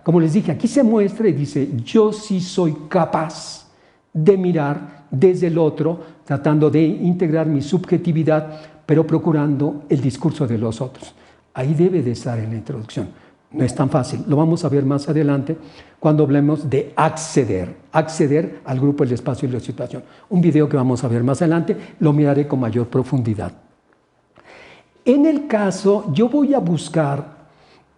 como les dije, aquí se muestra y dice, yo sí soy capaz de mirar desde el otro, tratando de integrar mi subjetividad, pero procurando el discurso de los otros. Ahí debe de estar en la introducción. No es tan fácil. Lo vamos a ver más adelante cuando hablemos de acceder al grupo, el espacio y la situación. Un video que vamos a ver más adelante, lo miraré con mayor profundidad. En el caso, yo voy a buscar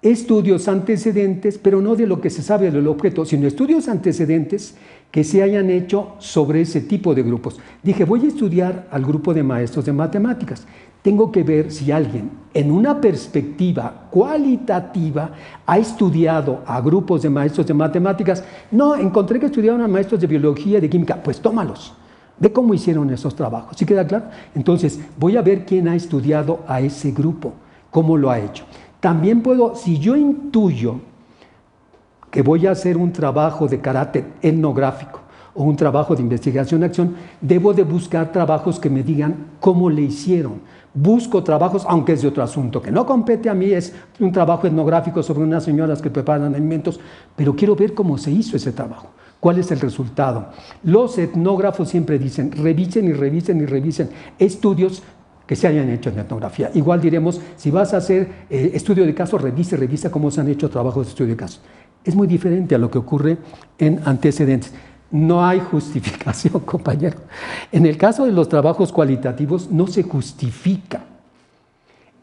estudios antecedentes, pero no de lo que se sabe del objeto, sino estudios antecedentes que se hayan hecho sobre ese tipo de grupos. Dije, voy a estudiar al grupo de maestros de matemáticas. Tengo que ver si alguien, en una perspectiva cualitativa, ha estudiado a grupos de maestros de matemáticas. No, encontré que estudiaban a maestros de biología y de química. Pues tómalos. Ve cómo hicieron esos trabajos. ¿Sí queda claro? Entonces, voy a ver quién ha estudiado a ese grupo, cómo lo ha hecho. También puedo, si yo intuyo que voy a hacer un trabajo de carácter etnográfico o un trabajo de investigación-acción, debo de buscar trabajos que me digan cómo le hicieron. Busco trabajos, aunque es de otro asunto que no compete a mí, es un trabajo etnográfico sobre unas señoras que preparan alimentos, pero quiero ver cómo se hizo ese trabajo. ¿Cuál es el resultado? Los etnógrafos siempre dicen, revisen y revisen y revisen estudios que se hayan hecho en etnografía. Igual diremos, si vas a hacer estudio de caso, revisa cómo se han hecho trabajos de estudio de caso. Es muy diferente a lo que ocurre en antecedentes. No hay justificación, compañero. En el caso de los trabajos cualitativos no se justifica.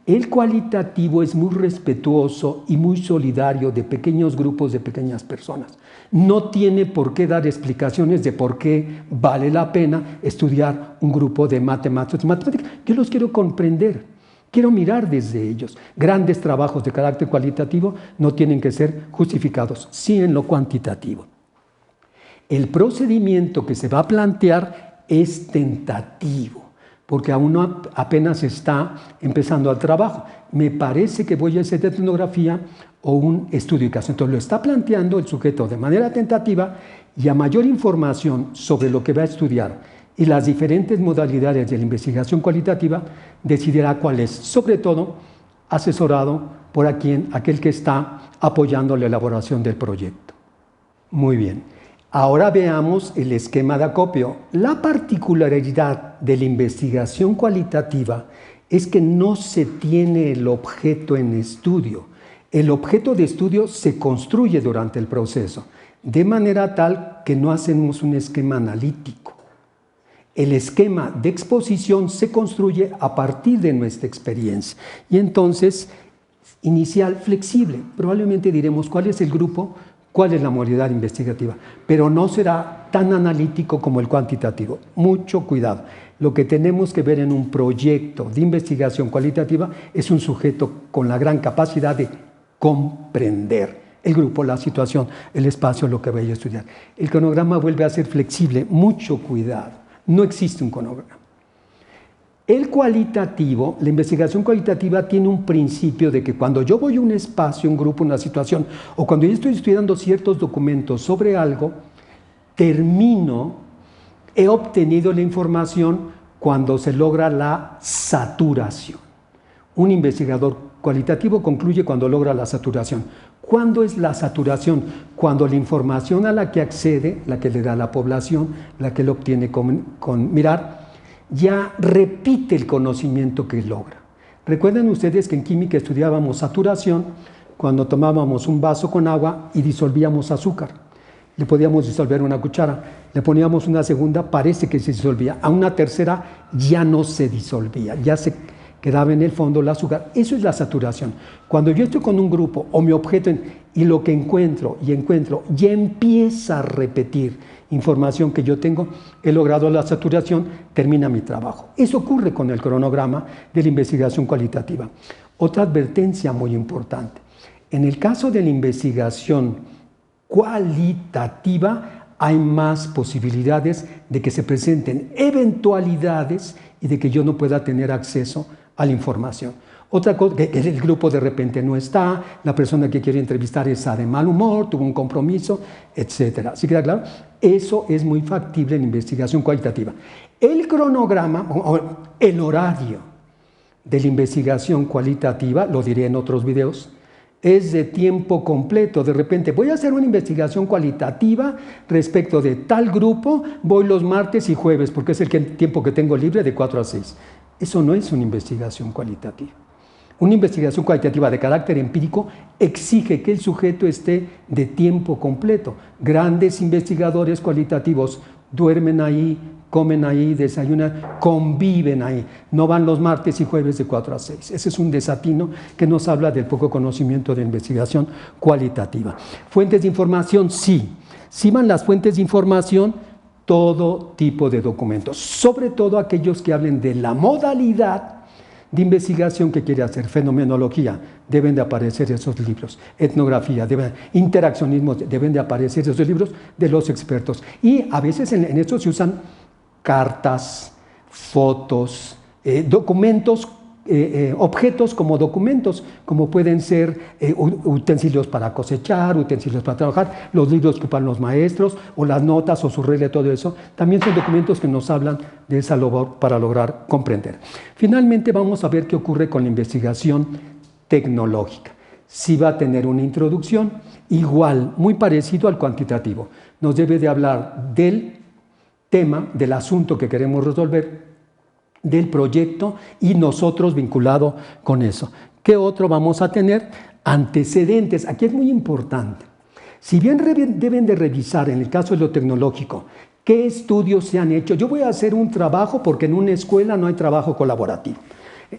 El cualitativo es muy respetuoso y muy solidario de pequeños grupos de pequeñas personas. No tiene por qué dar explicaciones de por qué vale la pena estudiar un grupo de matemáticos. Yo los quiero comprender, quiero mirar desde ellos. Grandes trabajos de carácter cualitativo no tienen que ser justificados, sí en lo cuantitativo. El procedimiento que se va a plantear es tentativo, porque aún no, apenas está empezando el trabajo. Me parece que voy a hacer de etnografía o un estudio de caso. Entonces lo está planteando el sujeto de manera tentativa y a mayor información sobre lo que va a estudiar y las diferentes modalidades de la investigación cualitativa, decidirá cuál es, sobre todo asesorado por aquel que está apoyando la elaboración del proyecto. Muy bien, ahora veamos el esquema de acopio. La particularidad de la investigación cualitativa es que no se tiene el objeto en estudio. El objeto de estudio se construye durante el proceso, de manera tal que no hacemos un esquema analítico. El esquema de exposición se construye a partir de nuestra experiencia y entonces inicial flexible. Probablemente diremos cuál es el grupo, cuál es la modalidad investigativa, pero no será tan analítico como el cuantitativo. Mucho cuidado. Lo que tenemos que ver en un proyecto de investigación cualitativa es un sujeto con la gran capacidad de comprender el grupo, la situación, el espacio, lo que vaya a estudiar. El cronograma vuelve a ser flexible. Mucho cuidado. No existe un cronograma. El cualitativo, la investigación cualitativa tiene un principio de que cuando yo voy a un espacio, un grupo, una situación, o cuando yo estoy estudiando ciertos documentos sobre algo, he obtenido la información cuando se logra la saturación. Un investigador cualitativo concluye cuando logra la saturación. ¿Cuándo es la saturación? Cuando la información a la que accede, la que le da la población, la que él obtiene con mirar, ya repite el conocimiento que logra. Recuerden ustedes que en química estudiábamos saturación cuando tomábamos un vaso con agua y disolvíamos azúcar. Le podíamos disolver una cuchara, le poníamos una segunda, parece que se disolvía, a una tercera ya no se disolvía, ya se quedaba en el fondo el azúcar. Eso es la saturación. Cuando yo estoy con un grupo o mi objeto y lo que encuentro ya empieza a repetir información que yo tengo, he logrado la saturación, termina mi trabajo. Eso ocurre con el cronograma de la investigación cualitativa. Otra advertencia muy importante. En el caso de la investigación cualitativa hay más posibilidades de que se presenten eventualidades y de que yo no pueda tener acceso a la información. Otra cosa, que el grupo de repente no está, la persona que quiere entrevistar está de mal humor, tuvo un compromiso, etc. ¿Sí queda claro? Eso es muy factible en investigación cualitativa. El cronograma, el horario de la investigación cualitativa, lo diré en otros videos, es de tiempo completo. De repente voy a hacer una investigación cualitativa respecto de tal grupo, voy los martes y jueves, porque es el tiempo que tengo libre de 4 a 6. Eso no es una investigación cualitativa. Una investigación cualitativa de carácter empírico exige que el sujeto esté de tiempo completo. Grandes investigadores cualitativos duermen ahí, comen ahí, desayunan, conviven ahí. No van los martes y jueves de 4 a 6. Ese es un desatino que nos habla del poco conocimiento de investigación cualitativa. Fuentes de información, sí. Sí van las fuentes de información, todo tipo de documentos, sobre todo aquellos que hablen de la modalidad de investigación que quiere hacer, fenomenología, deben de aparecer esos libros, etnografía, interaccionismo, deben de aparecer esos libros de los expertos. Y a veces en esto se usan cartas, fotos, documentos, objetos como documentos, como pueden ser utensilios para cosechar, utensilios para trabajar, los libros que ocupan los maestros, o las notas o su regla, todo eso, también son documentos que nos hablan de esa labor para lograr comprender. Finalmente vamos a ver qué ocurre con la investigación tecnológica. Sí va a tener una introducción, igual, muy parecido al cuantitativo. Nos debe de hablar del tema, del asunto que queremos resolver, del proyecto y nosotros vinculado con eso. ¿Qué otro vamos a tener? Antecedentes. Aquí es muy importante. Si bien deben de revisar, en el caso de lo tecnológico, qué estudios se han hecho. Yo voy a hacer un trabajo porque en una escuela no hay trabajo colaborativo.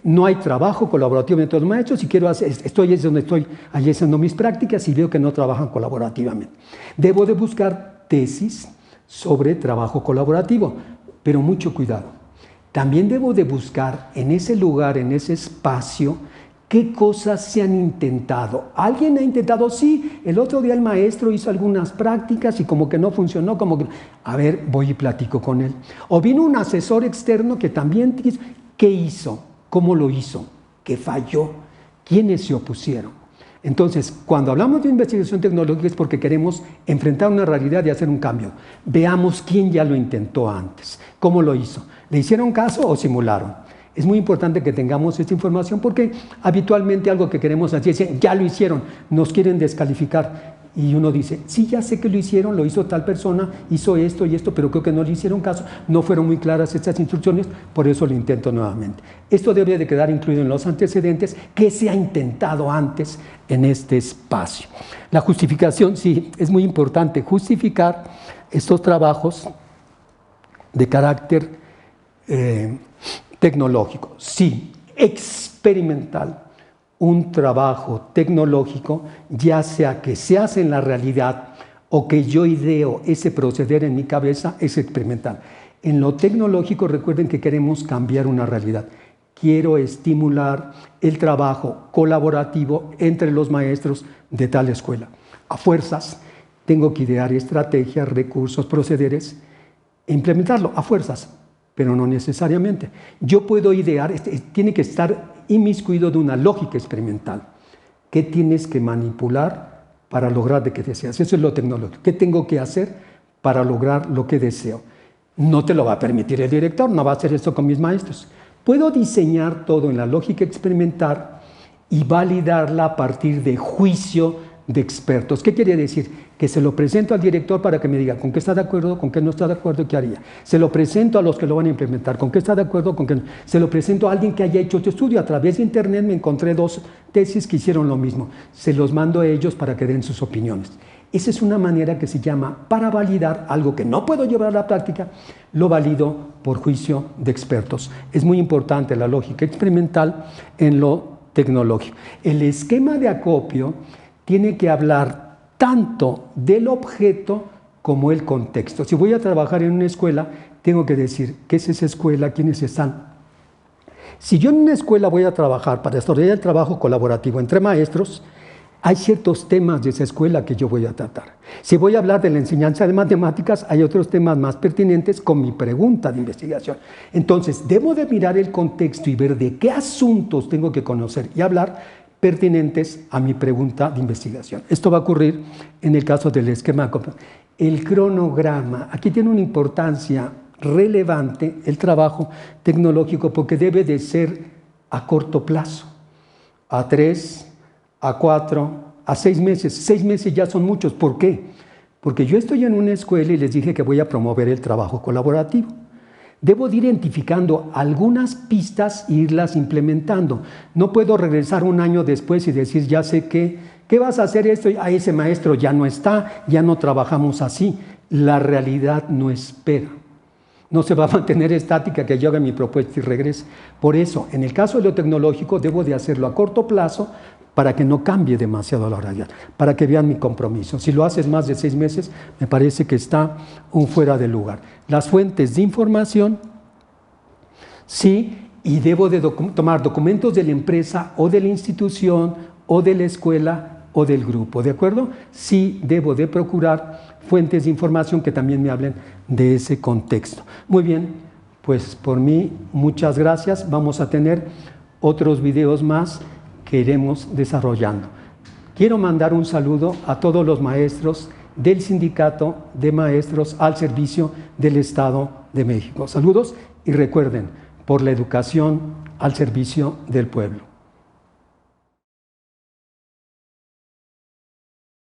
No hay trabajo colaborativo entre los maestros. Si quiero hacer, estoy donde estoy allí haciendo mis prácticas y veo que no trabajan colaborativamente. Debo de buscar tesis sobre trabajo colaborativo, pero mucho cuidado. También debo de buscar en ese lugar, en ese espacio, ¿Qué cosas se han intentado? ¿Alguien ha intentado? Sí, el otro día el maestro hizo algunas prácticas y como que no funcionó, como que... A ver, voy y platico con él. O vino un asesor externo que también... ¿Qué hizo? ¿Cómo lo hizo? ¿Qué falló? ¿Quiénes se opusieron? Entonces, cuando hablamos de investigación tecnológica es porque queremos enfrentar una realidad y hacer un cambio. Veamos quién ya lo intentó antes, cómo lo hizo. ¿Le hicieron caso o simularon? Es muy importante que tengamos esta información porque habitualmente algo que queremos hacer es, ya lo hicieron, nos quieren descalificar. Y uno dice, sí, ya sé que lo hicieron, lo hizo tal persona, hizo esto y esto, pero creo que no le hicieron caso, no fueron muy claras estas instrucciones, por eso lo intento nuevamente. Esto debe de quedar incluido en los antecedentes que se ha intentado antes en este espacio. La justificación, sí, es muy importante justificar estos trabajos de carácter tecnológico, sí, experimental. Un trabajo tecnológico, ya sea que se hace en la realidad o que yo ideo ese proceder en mi cabeza, es experimental. En lo tecnológico, recuerden que queremos cambiar una realidad. Quiero estimular el trabajo colaborativo entre los maestros de tal escuela. A fuerzas, tengo que idear estrategias, recursos, procederes e implementarlo a fuerzas, pero no necesariamente. Yo puedo idear, tiene que estar inmiscuido de una lógica experimental. ¿Qué tienes que manipular para lograr de que deseas? Eso es lo tecnológico. ¿Qué tengo que hacer para lograr lo que deseo? No te lo va a permitir el director, no va a hacer esto con mis maestros. Puedo diseñar todo en la lógica experimental y validarla a partir de juicio de expertos. ¿Qué quiere decir? Que se lo presento al director para que me diga con qué está de acuerdo, con qué no está de acuerdo y qué haría. Se lo presento a los que lo van a implementar, con qué está de acuerdo, con qué no. Se lo presento a alguien que haya hecho este estudio. A través de internet me encontré 2 tesis que hicieron lo mismo. Se los mando a ellos para que den sus opiniones. Esa es una manera que se llama para validar algo que no puedo llevar a la práctica, lo valido por juicio de expertos. Es muy importante la lógica experimental en lo tecnológico. El esquema de acopio tiene que hablar tanto del objeto como el contexto. Si voy a trabajar en una escuela, tengo que decir qué es esa escuela, quiénes están. Si yo en una escuela voy a trabajar para desarrollar el trabajo colaborativo entre maestros, hay ciertos temas de esa escuela que yo voy a tratar. Si voy a hablar de la enseñanza de matemáticas, hay otros temas más pertinentes con mi pregunta de investigación. Entonces, debo de mirar el contexto y ver de qué asuntos tengo que conocer y hablar pertinentes a mi pregunta de investigación. Esto va a ocurrir en el caso del esquema. El cronograma, aquí tiene una importancia relevante el trabajo tecnológico porque debe de ser a corto plazo, a 3, a 4, a 6 meses. 6 meses ya son muchos. ¿Por qué? Porque yo estoy en una escuela y les dije que voy a promover el trabajo colaborativo. Debo de ir identificando algunas pistas e irlas implementando. No puedo regresar un año después y decir, ya sé ¿qué vas a hacer esto? A ese maestro ya no está, ya no trabajamos así. La realidad no espera. No se va a mantener estática que yo haga mi propuesta y regrese. Por eso, en el caso de lo tecnológico, debo de hacerlo a corto plazo para que no cambie demasiado la realidad, para que vean mi compromiso. Si lo haces más de 6 meses, me parece que está un fuera de lugar. Las fuentes de información, sí, y debo de tomar documentos de la empresa o de la institución o de la escuela o del grupo, ¿de acuerdo? Sí, debo de procurar fuentes de información que también me hablen de ese contexto. Muy bien, pues por mí, muchas gracias. Vamos a tener otros videos más que iremos desarrollando. Quiero mandar un saludo a todos los maestros del Sindicato de Maestros al Servicio del Estado de México. Saludos y recuerden, por la educación al servicio del pueblo.